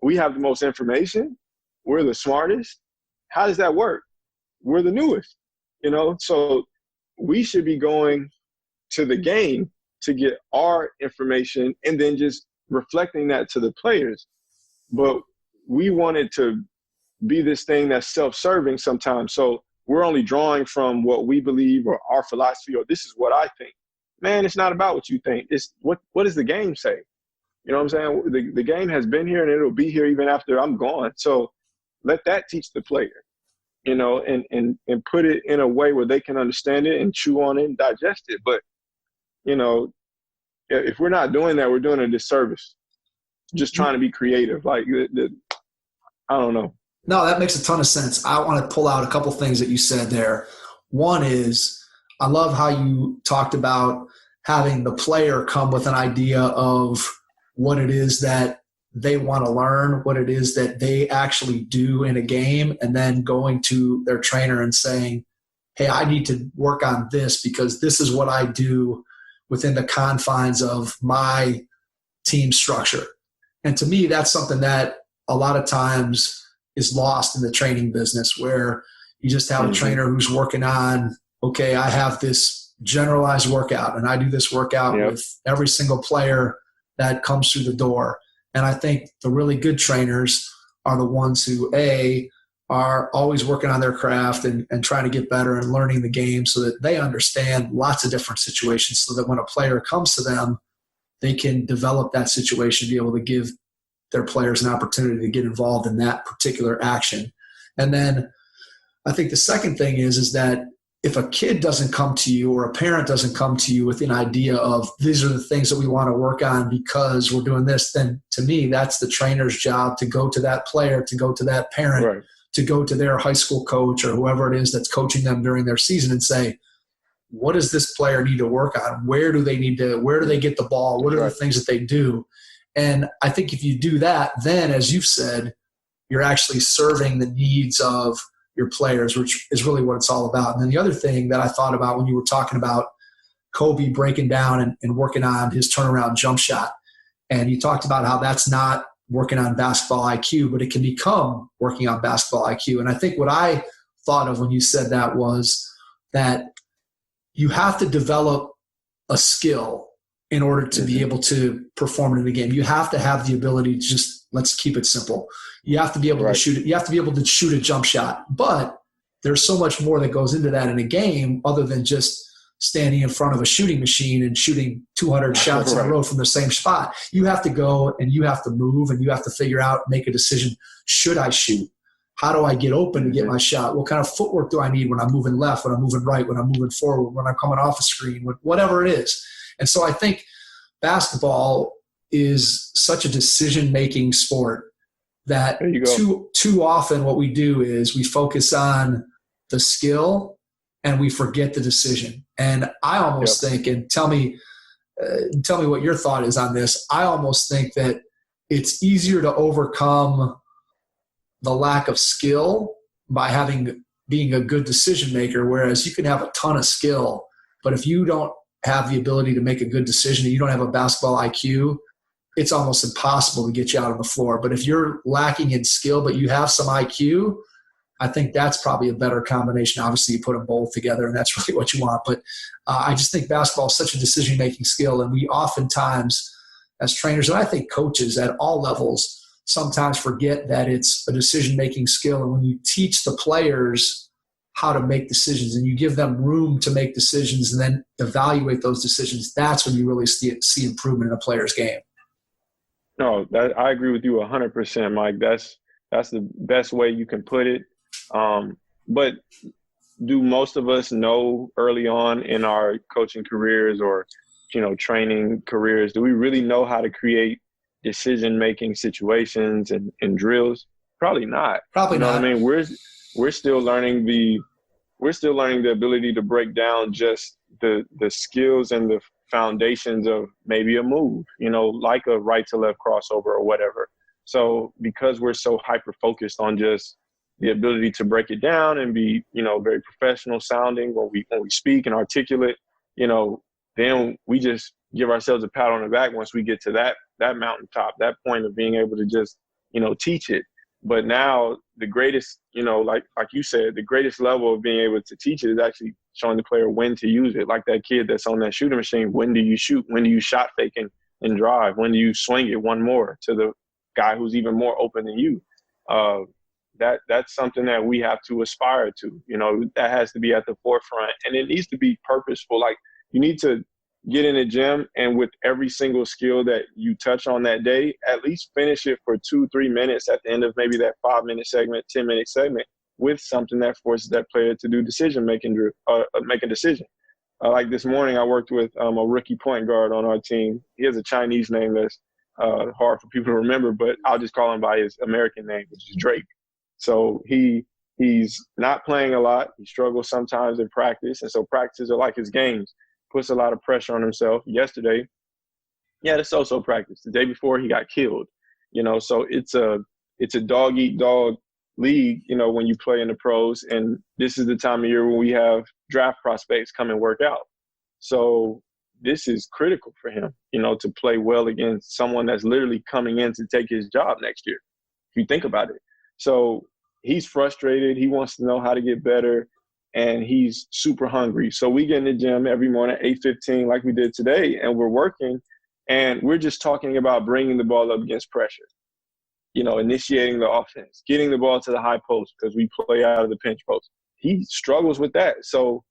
We have the most information. We're the smartest. How does that work? We're the newest, you know? So we should be going to the game to get our information and then just reflecting that to the players. But we want it to be this thing that's self-serving sometimes. So we're only drawing from what we believe or our philosophy, or this is what I think. Man, it's not about what you think. It's what does the game say? You know what I'm saying? The game has been here, and it'll be here even after I'm gone. So let that teach the player, you know, and put it in a way where they can understand it and chew on it and digest it. But, you know, if we're not doing that, we're doing a disservice. Just trying to be creative. Like, I don't know. No, that makes a ton of sense. I want to pull out a couple things that you said there. One is, I love how you talked about having the player come with an idea of what it is that they want to learn, what it is that they actually do in a game, and then going to their trainer and saying, hey, I need to work on this because this is what I do within the confines of my team structure. And to me, that's something that a lot of times is lost in the training business, where you just have a trainer who's working on, okay, I have this generalized workout and I do this workout with every single player that comes through the door. And I think the really good trainers are the ones who, are always working on their craft and trying to get better and learning the game so that they understand lots of different situations, so that when a player comes to them, they can develop that situation, be able to give their players an opportunity to get involved in that particular action. And then I think the second thing is that if a kid doesn't come to you, or a parent doesn't come to you with an idea of these are the things that we want to work on because we're doing this, then to me, that's the trainer's job to go to that player, to go to that parent, to go to their high school coach or whoever it is that's coaching them during their season and say, what does this player need to work on? Where do they get the ball? What are the things that they do? And I think if you do that, then as you've said, you're actually serving the needs of your players, which is really what it's all about. And then the other thing that I thought about when you were talking about Kobe breaking down and working on his turnaround jump shot, and you talked about how that's not working on basketball IQ, but it can become working on basketball IQ. And I think what I thought of when you said that was that you have to develop a skill in order to be able to perform in the game. You have to have the ability to just, let's keep it simple. You have to be able to shoot it. You have to be able to shoot a jump shot. But there's so much more that goes into that in a game other than just standing in front of a shooting machine and shooting 200 shots in a row from the same spot. You have to go and you have to move and you have to figure out, make a decision. Should I shoot? How do I get open to get my shot? What kind of footwork do I need when I'm moving left, when I'm moving right, when I'm moving forward, when I'm coming off a screen, whatever it is. And so I think basketball is such a decision-making sport that too often what we do is we focus on the skill and we forget the decision. And I almost think, and tell me tell me what your thought is on this. I almost think that it's easier to overcome the lack of skill by being a good decision maker, whereas you can have a ton of skill, but if you don't have the ability to make a good decision and you don't have a basketball IQ, it's almost impossible to get you out on the floor. But if you're lacking in skill but you have some IQ, I think that's probably a better combination. Obviously, you put them both together, and that's really what you want. But I just think basketball is such a decision-making skill, and we oftentimes, as trainers, and I think coaches at all levels, sometimes forget that it's a decision-making skill. And when you teach the players how to make decisions and you give them room to make decisions and then evaluate those decisions, that's when you really see improvement in a player's game. No, I agree with you 100%, Mike. That's the best way you can put it. But do most of us know early on in our coaching careers or, training careers, do we really know how to create decision-making situations and drills? Probably not. Probably not. What I mean? We're still learning the ability to break down just the skills and the foundations of maybe a move, like a right to left crossover or whatever. So because we're so hyper-focused on just the ability to break it down and be, very professional sounding when we speak and articulate, then we just give ourselves a pat on the back once we get to that mountaintop, that point of being able to just, teach it. But now the greatest, like you said, the greatest level of being able to teach it is actually showing the player when to use it. Like that kid that's on that shooting machine, when do you shoot? When do you shot fake and drive? When do you swing it one more to the guy who's even more open than you? That's something that we have to aspire to. That has to be at the forefront, and it needs to be purposeful. Like you need to get in the gym and with every single skill that you touch on that day, at least finish it for 2-3 minutes at the end of maybe that 5-minute segment, 10-minute segment with something that forces that player to do decision-making, make a decision. Like this morning, I worked with a rookie point guard on our team. He has a Chinese name that's hard for people to remember, but I'll just call him by his American name, which is Drake. So he's not playing a lot. He struggles sometimes in practice, and so practices are like his games. Puts a lot of pressure on himself. Yesterday, he had a so-so practice. The day before, he got killed. So it's a dog-eat-dog league, when you play in the pros, and this is the time of year when we have draft prospects come and work out. So this is critical for him, to play well against someone that's literally coming in to take his job next year, if you think about it. So he's frustrated. He wants to know how to get better, and he's super hungry. So we get in the gym every morning at 8:15 like we did today, and we're working, and we're just talking about bringing the ball up against pressure, initiating the offense, getting the ball to the high post because we play out of the pinch post. He struggles with that. So,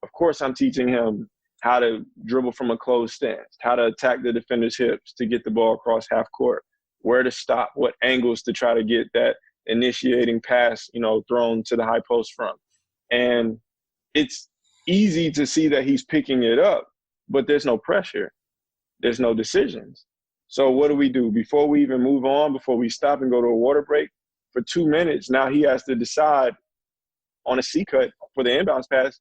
of course, I'm teaching him how to dribble from a closed stance, how to attack the defender's hips to get the ball across half court, where to stop, what angles to try to get that initiating pass, thrown to the high post from. And it's easy to see that he's picking it up, but there's no pressure. There's no decisions. So what do we do? Before we even move on, before we stop and go to a water break, for 2 minutes, now he has to decide on a C-cut for the inbounds pass,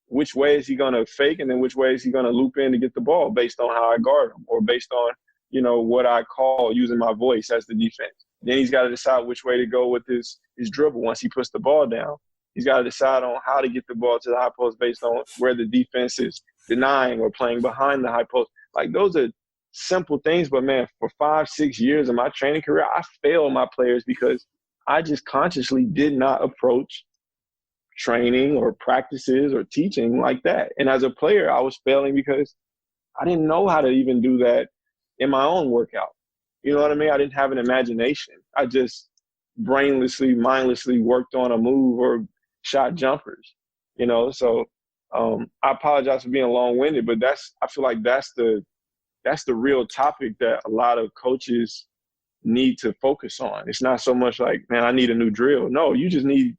which way is he going to fake and then which way is he going to loop in to get the ball based on how I guard him or based on, what I call using my voice as the defense. Then he's got to decide which way to go with his dribble once he puts the ball down. He's got to decide on how to get the ball to the high post based on where the defense is denying or playing behind the high post. Like those are simple things, but man, for 5-6 years of my training career, I failed my players because I just consciously did not approach training or practices or teaching like that. And as a player, I was failing because I didn't know how to even do that in my own workout. You know what I mean? I didn't have an imagination. I just brainlessly, mindlessly worked on a move or shot jumpers, So I apologize for being long-winded, but I feel like that's the real topic that a lot of coaches need to focus on. It's not so much like, man, I need a new drill. No, you just need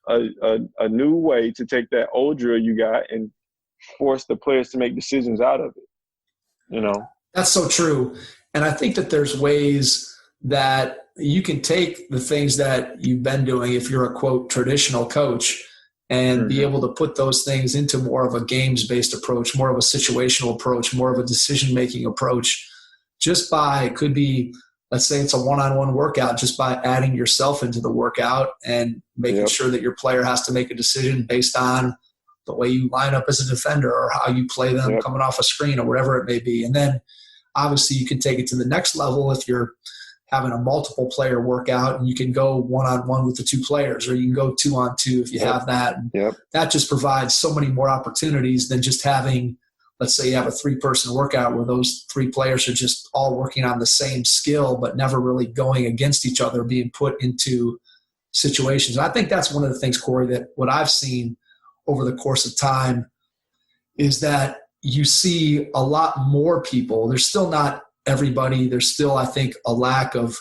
a new way to take that old drill you got and force the players to make decisions out of it, That's so true. And I think that there's ways that you can take the things that you've been doing if you're a, quote, traditional coach, and be able to put those things into more of a games-based approach, more of a situational approach, more of a decision-making approach, just by, could be, let's say it's a one-on-one workout, just by adding yourself into the workout and making sure that your player has to make a decision based on the way you line up as a defender or how you play them coming off a screen or whatever it may be. And then obviously you can take it to the next level if you're having a multiple player workout, and you can go one-on-one with the two players, or you can go 2-on-2 if you have that. And that just provides so many more opportunities than just having, let's say you have a 3-person workout where those 3 players are just all working on the same skill, but never really going against each other, being put into situations. And I think that's one of the things, Korey, that what I've seen over the course of time is that you see a lot more people. There's still not everybody. There's still, I think, a lack of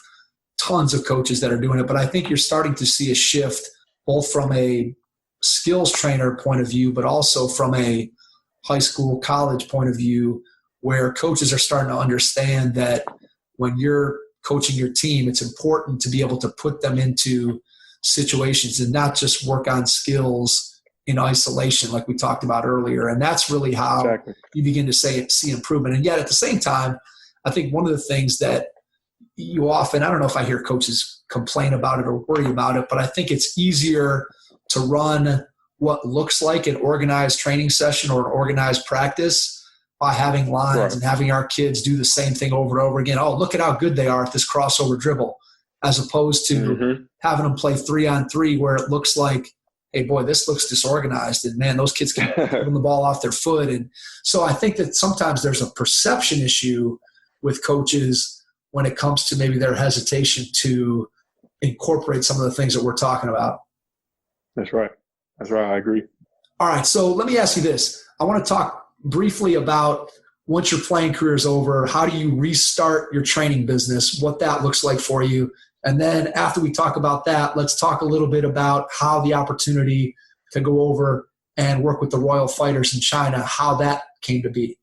tons of coaches that are doing it. But I think you're starting to see a shift both from a skills trainer point of view, but also from a high school, college point of view, where coaches are starting to understand that when you're coaching your team, it's important to be able to put them into situations and not just work on skills in isolation like we talked about earlier. And that's really how you begin to see improvement. And yet at the same time, I think one of the things that you often, I don't know if I hear coaches complain about it or worry about it, but I think it's easier to run what looks like an organized training session or an organized practice by having lines and having our kids do the same thing over and over again. Oh, look at how good they are at this crossover dribble, as opposed to having them play 3-on-3 where it looks like, hey, boy, this looks disorganized, and man, those kids can put the ball off their foot. And so I think that sometimes there's a perception issue with coaches when it comes to maybe their hesitation to incorporate some of the things that we're talking about. That's right. I agree. All right. So let me ask you this. I want to talk briefly about once your playing career is over, how do you restart your training business, what that looks like for you. And then after we talk about that, let's talk a little bit about how the opportunity to go over and work with the Royal Fighters in China, how that came to be.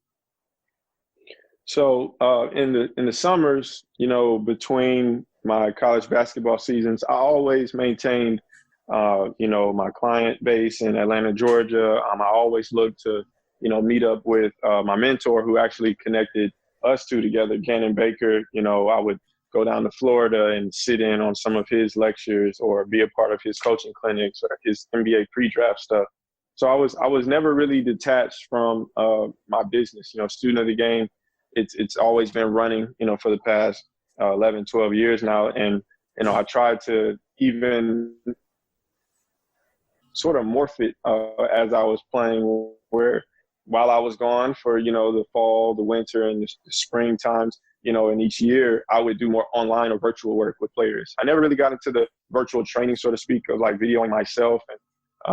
So in the summers, between my college basketball seasons, I always maintained, my client base in Atlanta, Georgia. I always looked to, meet up with my mentor who actually connected us two together, Ganon Baker. I would go down to Florida and sit in on some of his lectures or be a part of his coaching clinics or his NBA pre-draft stuff. So I was never really detached from my business, student of the game. It's always been running, for the past 11, 12 years now. And, I tried to even sort of morph it as I was playing, where while I was gone for, the fall, the winter, and the spring times, and each year I would do more online or virtual work with players. I never really got into the virtual training, so to speak, of like videoing myself and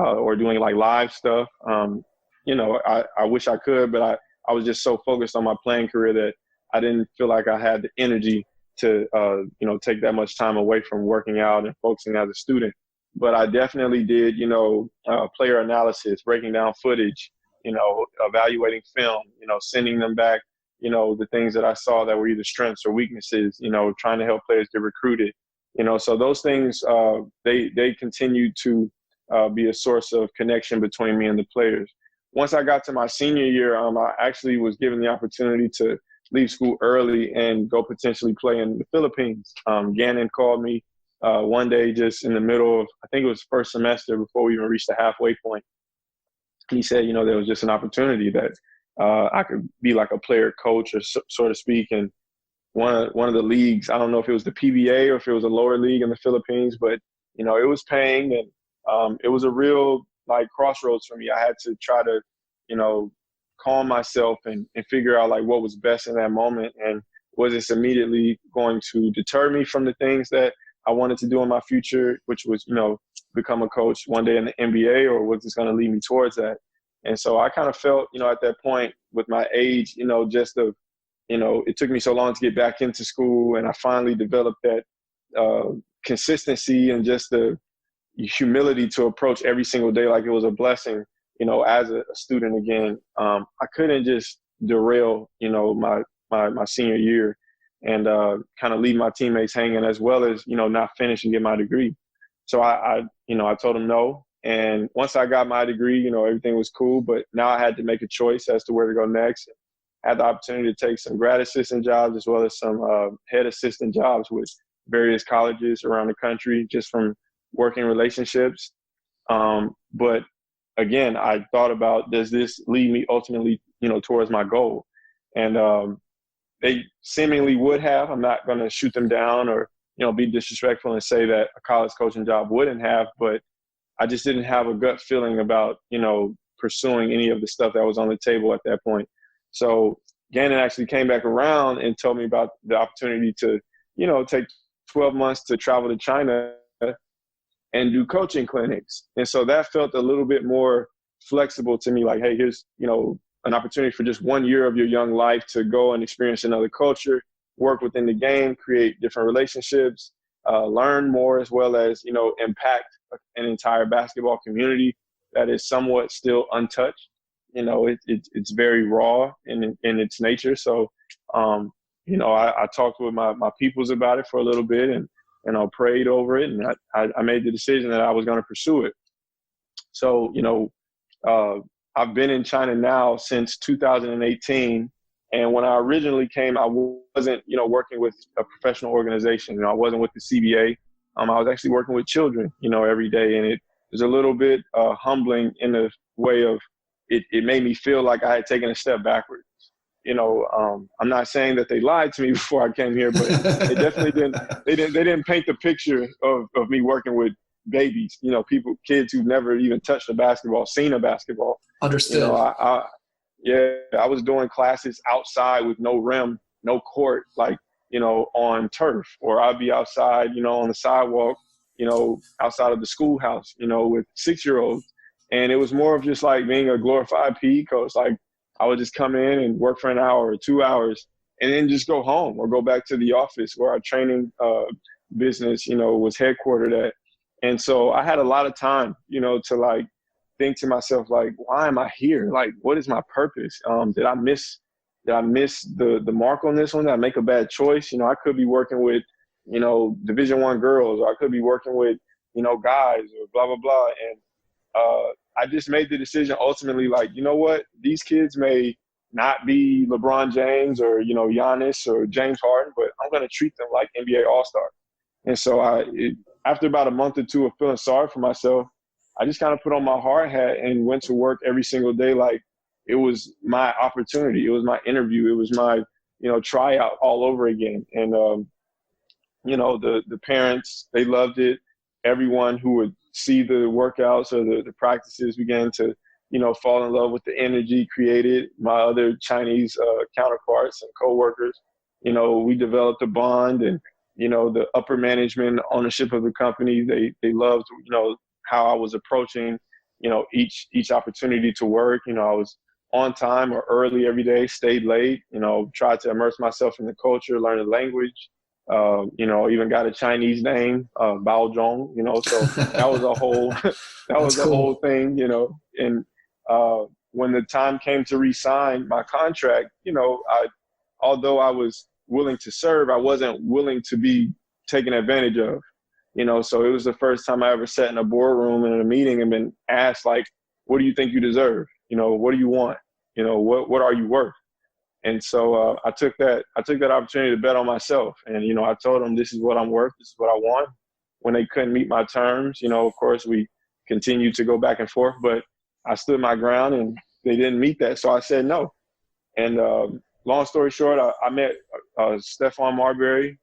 or doing like live stuff. I wish I could, but I was just so focused on my playing career that I didn't feel like I had the energy to, take that much time away from working out and focusing as a student. But I definitely did, player analysis, breaking down footage, evaluating film, sending them back, the things that I saw that were either strengths or weaknesses, trying to help players get recruited, so those things, they continue to be a source of connection between me and the players. Once I got to my senior year, I actually was given the opportunity to leave school early and go potentially play in the Philippines. Ganon called me one day just in the middle of, I think it was first semester before we even reached the halfway point. He said, there was just an opportunity that I could be like a player coach, or so to speak. And one of the leagues, I don't know if it was the PBA or if it was a lower league in the Philippines, but, it was paying, and it was a real like crossroads for me. I had to try to, calm myself and figure out like what was best in that moment. And was this immediately going to deter me from the things that I wanted to do in my future, which was, become a coach one day in the NBA, or was this going to lead me towards that? And so I kind of felt, at that point with my age, just of, it took me so long to get back into school, and I finally developed that consistency and just the humility to approach every single day like it was a blessing, as a student again. I couldn't just derail, my senior year and kind of leave my teammates hanging, as well as, not finish and get my degree. So I told them no. And once I got my degree, everything was cool. But now I had to make a choice as to where to go next. I had the opportunity to take some grad assistant jobs as well as some head assistant jobs with various colleges around the country just from working relationships. But again, I thought about, does this lead me ultimately, towards my goal? And they seemingly would have. I'm not going to shoot them down or, be disrespectful and say that a college coaching job wouldn't have, but I just didn't have a gut feeling about, pursuing any of the stuff that was on the table at that point. So Ganon actually came back around and told me about the opportunity to, take 12 months to travel to China and do coaching clinics. And so that felt a little bit more flexible to me, like, hey, here's, an opportunity for just 1 year of your young life to go and experience another culture, work within the game, create different relationships, learn more, as well as, impact an entire basketball community that is somewhat still untouched. It's very raw in its nature. So, I talked with my peoples about it for a little bit and I prayed over it, and I made the decision that I was going to pursue it. So, I've been in China now since 2018. And when I originally came, I wasn't, working with a professional organization. I wasn't with the CBA. I was actually working with children, every day. And it was a little bit humbling in the way of it made me feel like I had taken a step backwards. I'm not saying that they lied to me before I came here, but they definitely didn't. They didn't paint the picture of me working with babies. Kids who've never even touched a basketball, seen a basketball. Understood. I was doing classes outside with no rim, no court, like, on turf, or I'd be outside, on the sidewalk, outside of the schoolhouse, with 6-year-olds. And it was more of just like being a glorified PE coach. Like, I would just come in and work for an hour or 2 hours and then just go home or go back to the office where our training business, was headquartered at. And so I had a lot of time, to like think to myself, like, why am I here? Like, what is my purpose? Did I miss the mark on this one? Did I make a bad choice? I could be working with, Division I girls, or I could be working with, guys, or blah, blah, blah. And I just made the decision ultimately, like, you know what? These kids may not be LeBron James or, Giannis or James Harden, but I'm going to treat them like NBA All-Star. And so after about a month or two of feeling sorry for myself, I just kind of put on my hard hat and went to work every single day like it was my opportunity. It was my interview. It was my, tryout all over again. And, the parents, they loved it. Everyone who would see the workouts or the practices began to, fall in love with the energy created. My other Chinese counterparts and coworkers, we developed a bond, and, the upper management ownership of the company, they loved, how I was approaching, each opportunity to work. I was on time or early every day, stayed late, tried to immerse myself in the culture, learn the language, even got a Chinese name, Bao Zhong, so that was a whole, whole thing, and when the time came to re-sign my contract, although I was willing to serve, I wasn't willing to be taken advantage of. So it was the first time I ever sat in a boardroom and in a meeting and been asked, like, what do you think you deserve? What do you want? What are you worth? And so I took that opportunity to bet on myself. And, I told them, this is what I'm worth. This is what I want. When they couldn't meet my terms, of course, we continued to go back and forth, but I stood my ground and they didn't meet that. So I said no. And long story short, I met Stephon Marbury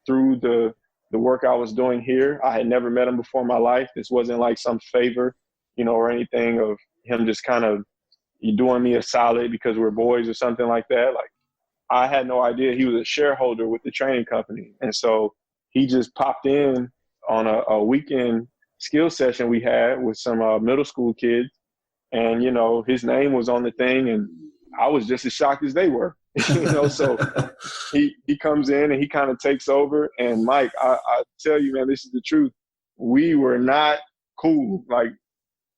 through the work I was doing here. I had never met him before in my life. This wasn't like some favor, or anything of him just kind of doing me a solid because we're boys or something like that. Like, I had no idea he was a shareholder with the training company. And so he just popped in on a weekend skill session we had with some middle school kids. And, his name was on the thing, and I was just as shocked as they were. So he comes in and he kind of takes over. And Mike, I tell you, man, this is the truth. We were not cool, like,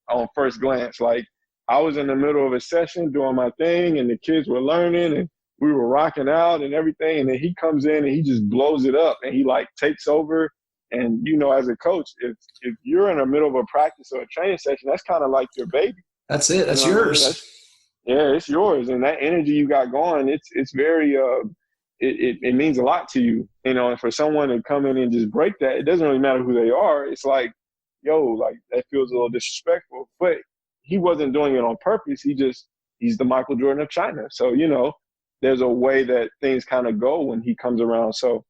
on first glance. Like, I was in the middle of a session doing my thing, and the kids were learning, and we were rocking out and everything. And then he comes in and he just blows it up, and he like takes over And, you know, as a coach, if you're in the middle of a practice or a training session, that's kind of like your baby. That's it. That's you know yours. Yeah, it's yours. And that energy you got going, it's very it means a lot to you. You know, and for someone to come in and just break that, it doesn't really matter who they are. It's like, yo, like that feels a little disrespectful. But he wasn't doing it on purpose. He's the Michael Jordan of China. So, you know, there's a way that things kind of go when he comes around. So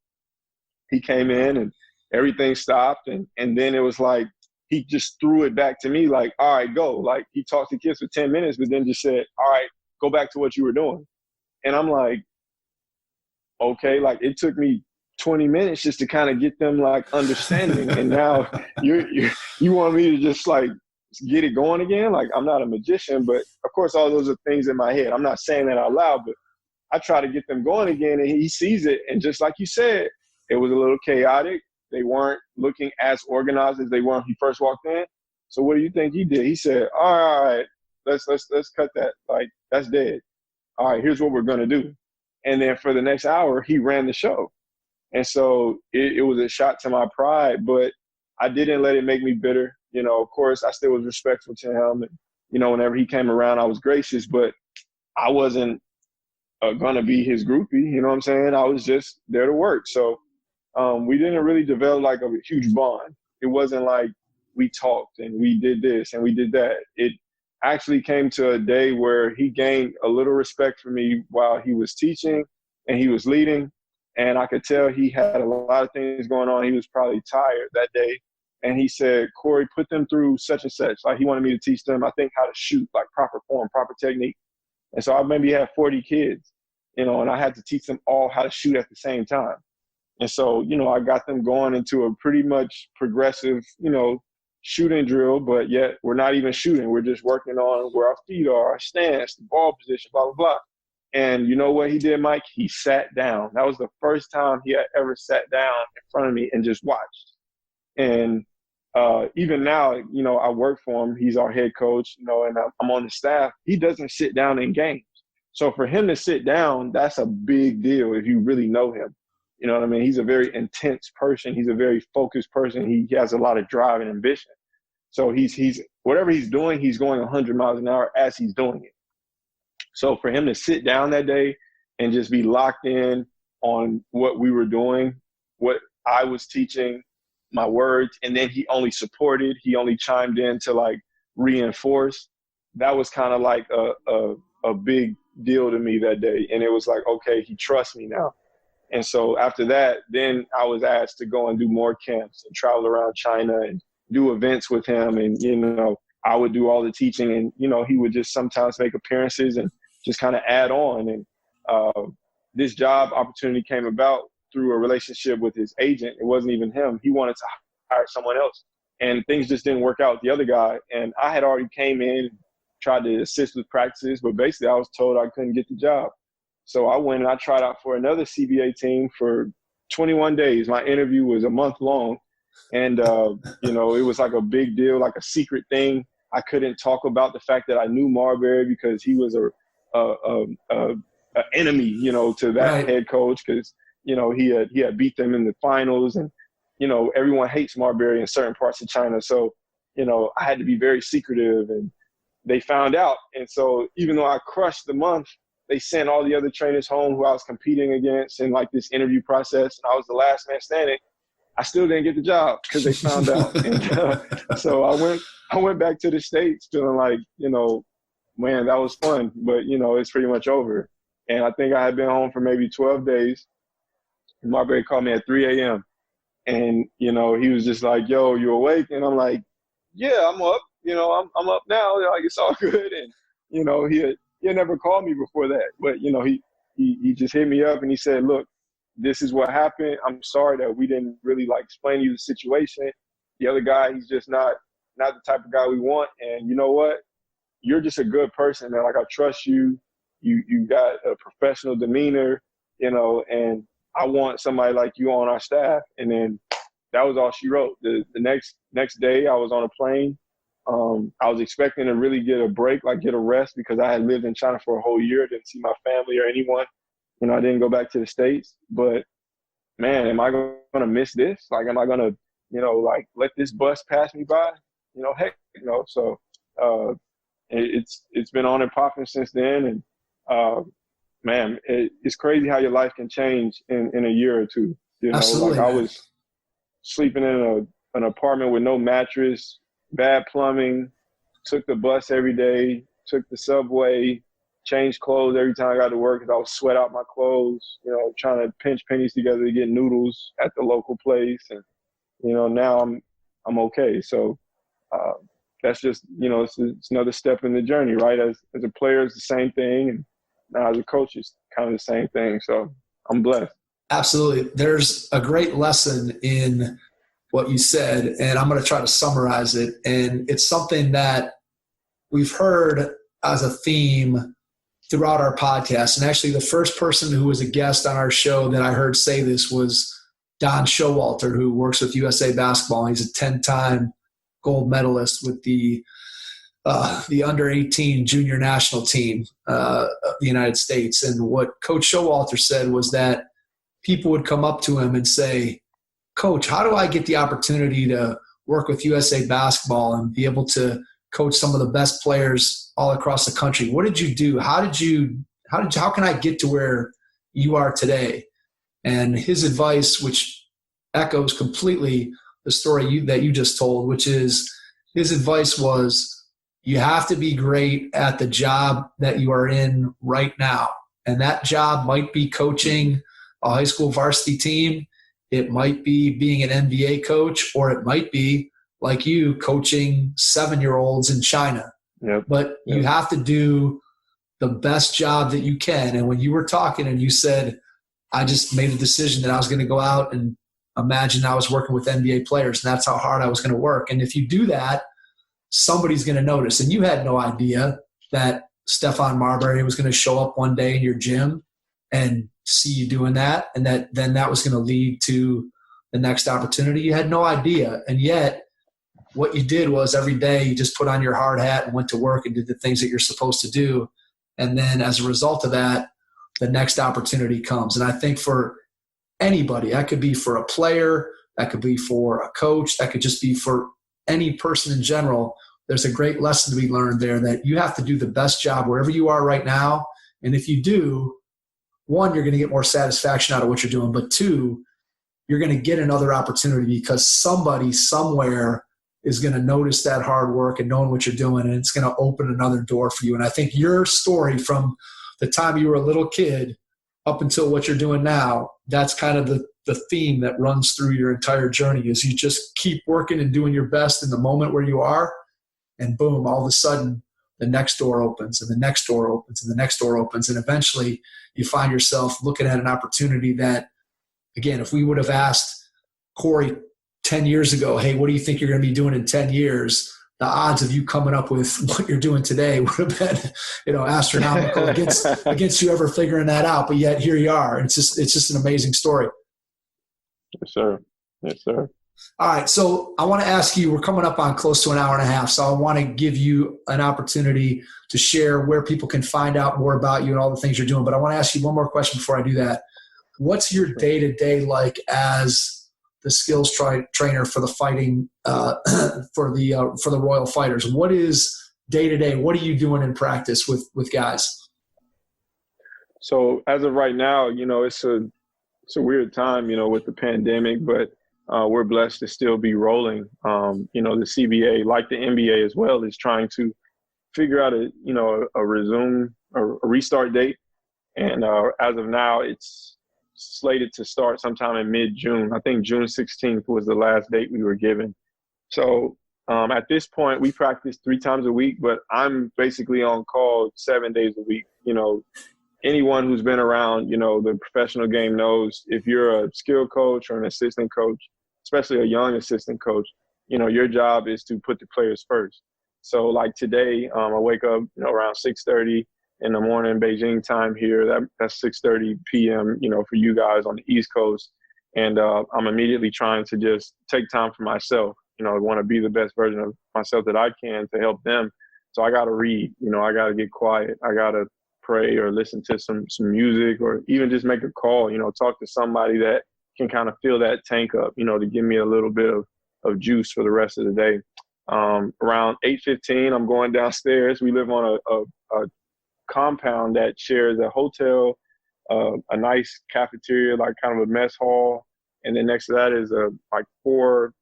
he came in and everything stopped. And then it was like, he just threw it back to me like, all right, go. Like, he talked to kids for 10 minutes, but then just said, all right, go back to what you were doing. And I'm like, okay, like it took me 20 minutes just to kind of get them like understanding. And now you want me to just like get it going again? Like, I'm not a magician, but of course, all those are things in my head. I'm not saying that out loud, but I try to get them going again, and he sees it. And just like you said, it was a little chaotic. They weren't looking as organized as they were when he first walked in. So what do you think he did? He said, all right, let's cut that. Like, that's dead. All right, here's what we're going to do. And then for the next hour, he ran the show. And so it was a shot to my pride, but I didn't let it make me bitter. You know, of course, I still was respectful to him. And, you know, whenever he came around, I was gracious, but I wasn't going to be his groupie. You know what I'm saying? I was just there to work. So we didn't really develop like a huge bond. It wasn't like we talked and we did this and we did that. It actually came to a day where he gained a little respect for me while he was teaching and he was leading. And I could tell he had a lot of things going on. He was probably tired that day. And he said, Korey, put them through such and such. Like, he wanted me to teach them, I think, how to shoot, like proper form, proper technique. And so I maybe had 40 kids, you know, and I had to teach them all how to shoot at the same time. And so, you know, I got them going into a pretty much progressive, you know, shooting drill, but yet we're not even shooting. We're just working on where our feet are, our stance, the ball position, blah, blah, blah. And you know what he did, Mike? He sat down. That was the first time he had ever sat down in front of me and just watched. And even now, you know, I work for him. He's our head coach, you know, and I'm on the staff. He doesn't sit down in games. So for him to sit down, that's a big deal if you really know him. You know what I mean? He's a very intense person. He's a very focused person. He has a lot of drive and ambition. So he's whatever he's doing, he's going 100 miles an hour as he's doing it. So for him to sit down that day and just be locked in on what we were doing, what I was teaching, my words, and then he only supported, he only chimed in to like reinforce, that was kind of like a big deal to me that day. And it was like, okay, he trusts me now. And so after that, then I was asked to go and do more camps and travel around China and do events with him. And, you know, I would do all the teaching and, you know, he would just sometimes make appearances and just kind of add on. And this job opportunity came about through a relationship with his agent. It wasn't even him. He wanted to hire someone else. And things just didn't work out with the other guy. And I had already came in, tried to assist with practices, but basically I was told I couldn't get the job. So I went and I tried out for another CBA team for 21 days. My interview was a month long. And, you know, it was like a big deal, like a secret thing. I couldn't talk about the fact that I knew Marbury because he was a enemy, you know, to that head coach because, you know, he had beat them in the finals. And, you know, everyone hates Marbury in certain parts of China. So, you know, I had to be very secretive and they found out. And so even though I crushed the month, they sent all the other trainers home who I was competing against in like this interview process. And I was the last man standing. I still didn't get the job because they found out. And so I went back to the States feeling like, you know, man, that was fun, but you know, it's pretty much over. And I think I had been home for maybe 12 days. And Marbury called me at 3 a.m. And, you know, he was just like, yo, you awake? And I'm like, yeah, I'm up. You know, I'm up now. Like, it's all good. And, you know, he had never called me before that. But, you know, he just hit me up and he said, look, this is what happened. I'm sorry that we didn't really like explain to you the situation. The other guy, he's just not the type of guy we want. And you know what? You're just a good person, man. Like, I trust you. You got a professional demeanor, you know, and I want somebody like you on our staff. And then that was all she wrote. The next day I was on a plane. I was expecting to really get a break, like get a rest, because I had lived in China for a whole year, didn't see my family or anyone. You know, I didn't go back to the States. But, man, am I going to miss this? Like, am I going to like let this bus pass me by, heck, so it's been on and popping since then. And man, it's crazy how your life can change in a year or two. Absolutely, like I was sleeping in an apartment with no mattress, bad plumbing, took the bus every day, took the subway, changed clothes every time I got to work because I would sweat out my clothes, trying to pinch pennies together to get noodles at the local place. And, now I'm okay. So that's just, it's another step in the journey, right? As a player, it's the same thing. And now as a coach, it's kind of the same thing. So I'm blessed. Absolutely. There's a great lesson in what you said, and I'm going to try to summarize it. And it's something that we've heard as a theme throughout our podcast. And actually the first person who was a guest on our show that I heard say this was Don Showalter, who works with USA Basketball. He's a 10-time gold medalist with the under-18 junior national team of the United States. And what Coach Showalter said was that people would come up to him and say, Coach, how do I get the opportunity to work with USA Basketball and be able to coach some of the best players all across the country? What did you do? How can I get to where you are today? And his advice, which echoes completely the story that you just told, which is his advice was, you have to be great at the job that you are in right now. And that job might be coaching a high school varsity team. It might be being an NBA coach, or it might be like you coaching 7-year-olds in China. Yep. But you have to do the best job that you can. And when you were talking and you said, I just made a decision that I was going to go out and imagine I was working with NBA players, and that's how hard I was going to work. And if you do that, somebody's going to notice. And you had no idea that Stephon Marbury was going to show up one day in your gym and see you doing that, and then that was going to lead to the next opportunity. You had no idea. And yet what you did was every day you just put on your hard hat and went to work and did the things that you're supposed to do. And then as a result of that, the next opportunity comes. And I think for anybody, that could be for a player, that could be for a coach, that could just be for any person in general. There's a great lesson to be learned there, that you have to do the best job wherever you are right now. And if you do, one, you're going to get more satisfaction out of what you're doing, but two, you're going to get another opportunity because somebody somewhere is going to notice that hard work and knowing what you're doing, and it's going to open another door for you. And I think your story from the time you were a little kid up until what you're doing now, that's kind of the theme that runs through your entire journey, is you just keep working and doing your best in the moment where you are, and boom, all of a sudden the next door opens and the next door opens and the next door opens. And eventually you find yourself looking at an opportunity that, again, if we would have asked Korey 10 years ago, hey, what do you think you're going to be doing in 10 years? The odds of you coming up with what you're doing today would have been, astronomical against you ever figuring that out. But yet here you are. It's just an amazing story. Yes, sir. Yes, sir. All right. So I want to ask you, we're coming up on close to an hour and a half. So I want to give you an opportunity to share where people can find out more about you and all the things you're doing. But I want to ask you one more question before I do that. What's your day-to-day like as the skills trainer for the fighting, for the Royal Fighters? What is day-to-day? What are you doing in practice with guys? So as of right now, it's a weird time, with the pandemic, but we're blessed to still be rolling. The CBA, like the NBA as well, is trying to figure out a restart date. And as of now, it's slated to start sometime in mid-June. I think June 16th was the last date we were given. So at this point, we practice 3 times a week, but I'm basically on call 7 days a week. Anyone who's been around, the professional game knows if you're a skill coach or an assistant coach, especially a young assistant coach, your job is to put the players first. So like today, I wake up, around 6:30 in the morning, Beijing time here. That's 6:30 p.m., for you guys on the East Coast. And I'm immediately trying to just take time for myself. I want to be the best version of myself that I can to help them. So I got to read, I got to get quiet. I got to pray or listen to some music, or even just make a call, talk to somebody that can kind of fill that tank up, to give me a little bit of of juice for the rest of the day. Around 8:15, I'm going downstairs. We live on a compound that shares a hotel, a nice cafeteria, like kind of a mess hall, and then next to that is a like four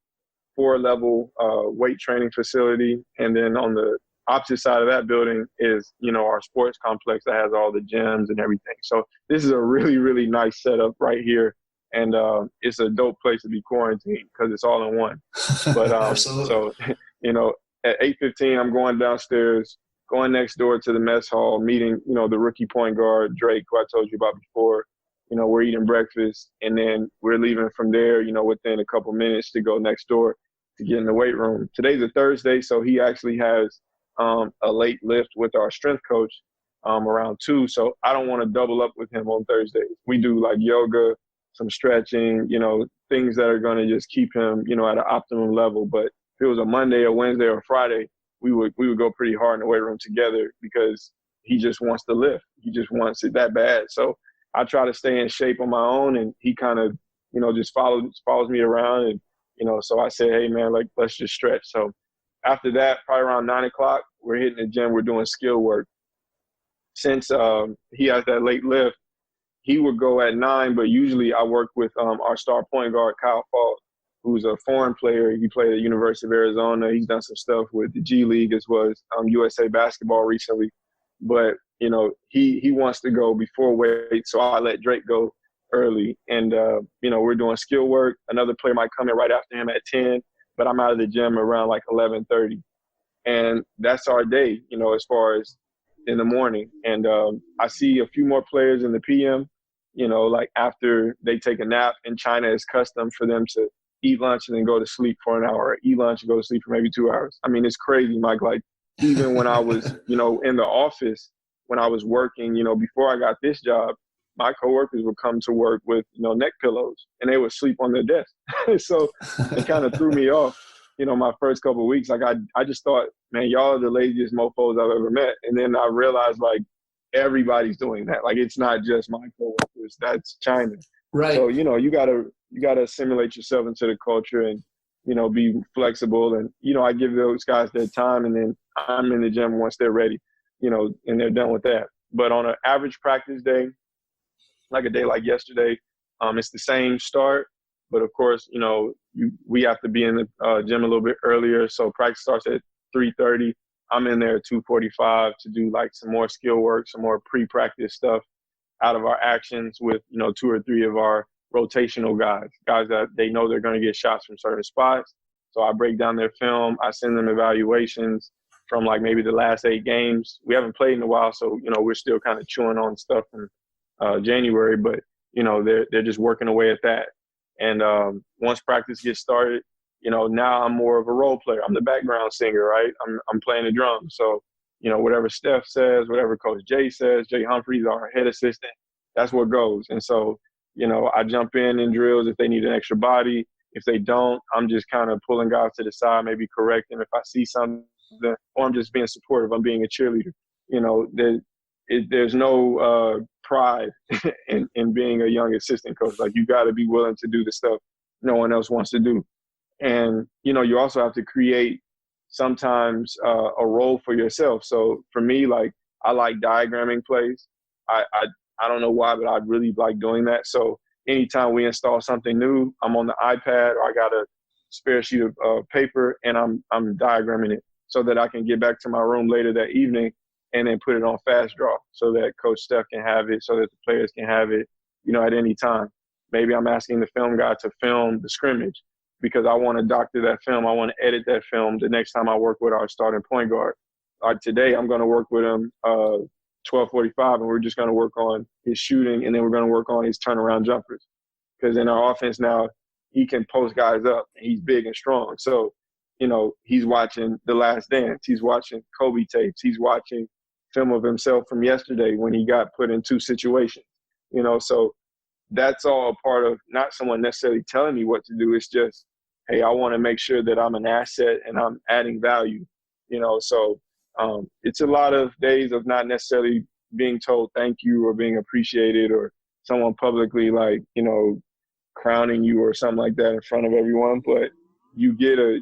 level weight training facility, and then on the opposite side of that building is, you know, our sports complex that has all the gyms and everything. So this is a really, really nice setup right here. And it's a dope place to be quarantined because it's all in one. But Absolutely. So, you know, at 8:15, I'm going downstairs, going next door to the mess hall, meeting, you know, the rookie point guard, Drake, who I told you about before. You know, we're eating breakfast, and then we're leaving from there, you know, within a couple minutes to go next door to get in the weight room. Today's a Thursday, so he actually has a late lift with our strength coach around 2. So I don't want to double up with him on Thursdays. We do like yoga, some stretching, you know, things that are going to just keep him, you know, at an optimum level. But if it was a Monday or Wednesday or Friday, we would go pretty hard in the weight room together because he just wants to lift. He just wants it that bad. So I try to stay in shape on my own, and he kind of, you know, just follows me around. And, you know, so I say, hey, man, like, let's just stretch. So after that, probably around 9 o'clock, we're hitting the gym. We're doing skill work. Since he has that late lift, he would go at 9, but usually I work with our star point guard, Kyle Falk, who's a foreign player. He played at the University of Arizona. He's done some stuff with the G League as well as USA Basketball recently. But, you know, he wants to go before weight, so I let Drake go early. And, you know, we're doing skill work. Another player might come in right after him at 10, but I'm out of the gym around like 11:30. And that's our day, you know, as far as in the morning. And I see a few more players in the PM, you know, like after they take a nap. In China, it's custom for them to eat lunch and then go to sleep for an hour, eat lunch and go to sleep for maybe 2 hours. I mean, it's crazy, Mike. Like, even when I was, you know, in the office, when I was working, you know, before I got this job, my coworkers would come to work with, you know, neck pillows, and they would sleep on their desk. So it kind of threw me off, you know, my first couple of weeks. Like, I just thought, man, y'all are the laziest mofos I've ever met. And then I realized, like, everybody's doing that. Like, it's not just my coworkers. That's China. Right. So, you know, you gotta assimilate yourself into the culture and, you know, be flexible. And, you know, I give those guys their time, and then I'm in the gym once they're ready, you know, and they're done with that. But on an average practice day, like a day like yesterday, it's the same start. But, of course, you know, we have to be in the gym a little bit earlier. So practice starts at 3:30. I'm in there at 2:45 to do, like, some more skill work, some more pre-practice stuff out of our actions with, you know, 2 or 3 of our rotational guys that they know they're going to get shots from certain spots. So I break down their film. I send them evaluations from, like, maybe the last 8 games. We haven't played in a while, so, you know, we're still kind of chewing on stuff from January. But, you know, they're just working away at that. And once practice gets started, you know, now I'm more of a role player. I'm the background singer, right? I'm playing the drums. So, you know, whatever Steph says, whatever Coach Jay says, Jay Humphreys, our head assistant, that's what goes. And so, you know, I jump in drills if they need an extra body. If they don't, I'm just kind of pulling guys to the side, maybe correcting if I see something, or I'm just being supportive. I'm being a cheerleader. You know, there's no pride in being a young assistant coach. Like, you got to be willing to do the stuff no one else wants to do. And, you know, you also have to create sometimes a role for yourself. So for me, like, I like diagramming plays. I don't know why, but I really like doing that. So anytime we install something new, I'm on the iPad, or I got a spare sheet of paper, and I'm diagramming it so that I can get back to my room later that evening and then put it on fast draw so that Coach Steph can have it, so that the players can have it, you know, at any time. Maybe I'm asking the film guy to film the scrimmage because I want to doctor that film. I want to edit that film the next time I work with our starting point guard. Today I'm going to work with him 12:45, and we're just going to work on his shooting, and then we're going to work on his turnaround jumpers. Because in our offense now, he can post guys up, and he's big and strong. So, you know, he's watching The Last Dance. He's watching Kobe tapes. He's watching film of himself from yesterday when he got put in 2 situations. You know, so that's all a part of not someone necessarily telling me what to do. It's just, hey, I want to make sure that I'm an asset and I'm adding value, you know. So it's a lot of days of not necessarily being told thank you or being appreciated or someone publicly, like, you know, crowning you or something like that in front of everyone. But, you get a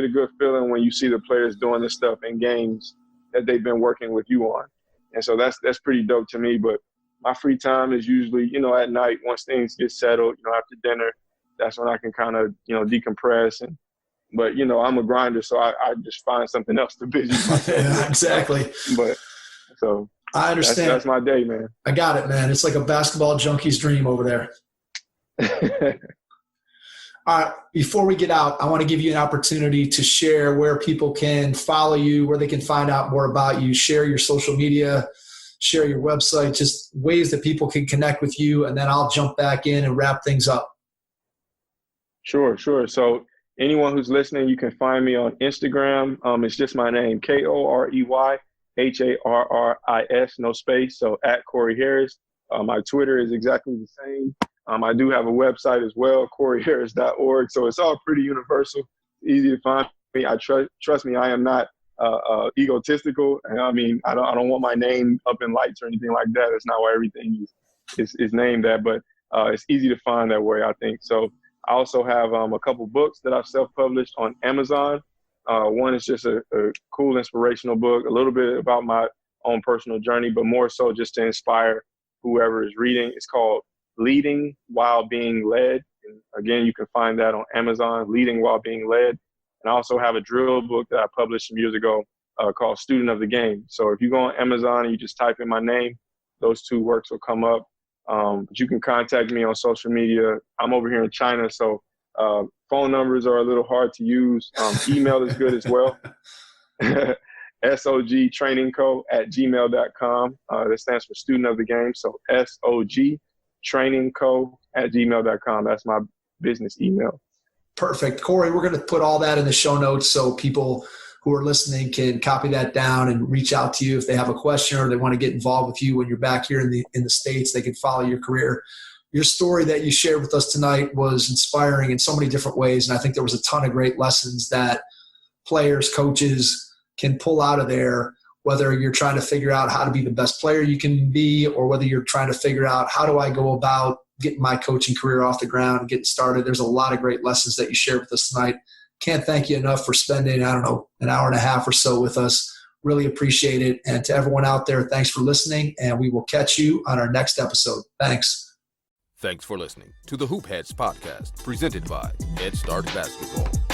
good feeling when you see the players doing this stuff in games that they've been working with you on. And so that's pretty dope to me. But my free time is usually, at night once things get settled, after dinner. That's when I can kind of, decompress. But I'm a grinder, so I just find something else to busy myself with. Yeah, exactly. But so I understand. That's my day, man. I got it, man. It's like a basketball junkie's dream over there. All right, before we get out, I want to give you an opportunity to share where people can follow you, where they can find out more about you, share your social media, share your website, just ways that people can connect with you, and then I'll jump back in and wrap things up. Sure. So anyone who's listening, you can find me on Instagram. It's just my name, KoreyHarris, no space. So at Korey Harris. My Twitter is exactly the same. I do have a website as well, koreyharris.org. So it's all pretty universal, easy to find me. I trust me, I am not egotistical. I mean, I don't want my name up in lights or anything like that. That's not why everything is named that. But it's easy to find that way, I think. So I also have a couple books that I've self-published on Amazon. One is just a cool inspirational book, a little bit about my own personal journey, but more so just to inspire whoever is reading. It's called Leading While Being Led. And again, you can find that on Amazon, Leading While Being Led. And I also have a drill book that I published some years ago called Student of the Game. So if you go on Amazon and you just type in my name, those two works will come up. But you can contact me on social media. I'm over here in China, so phone numbers are a little hard to use. Email is good as well. sogtrainingco@gmail.com. That stands for Student of the Game. So sogtrainingco@gmail.com. That's my business email. Perfect. Korey, we're going to put all that in the show notes so people who are listening can copy that down and reach out to you if they have a question or they want to get involved with you when you're back here in the States. They can follow your career. Your story that you shared with us tonight was inspiring in so many different ways, and I think there was a ton of great lessons that players, coaches can pull out of there, whether you're trying to figure out how to be the best player you can be or whether you're trying to figure out how do I go about getting my coaching career off the ground and getting started. There's a lot of great lessons that you shared with us tonight. Can't thank you enough for spending, an hour and a half or so with us. Really appreciate it. And to everyone out there, thanks for listening, and we will catch you on our next episode. Thanks. Thanks for listening to the Hoop Heads podcast, presented by Head Start Basketball.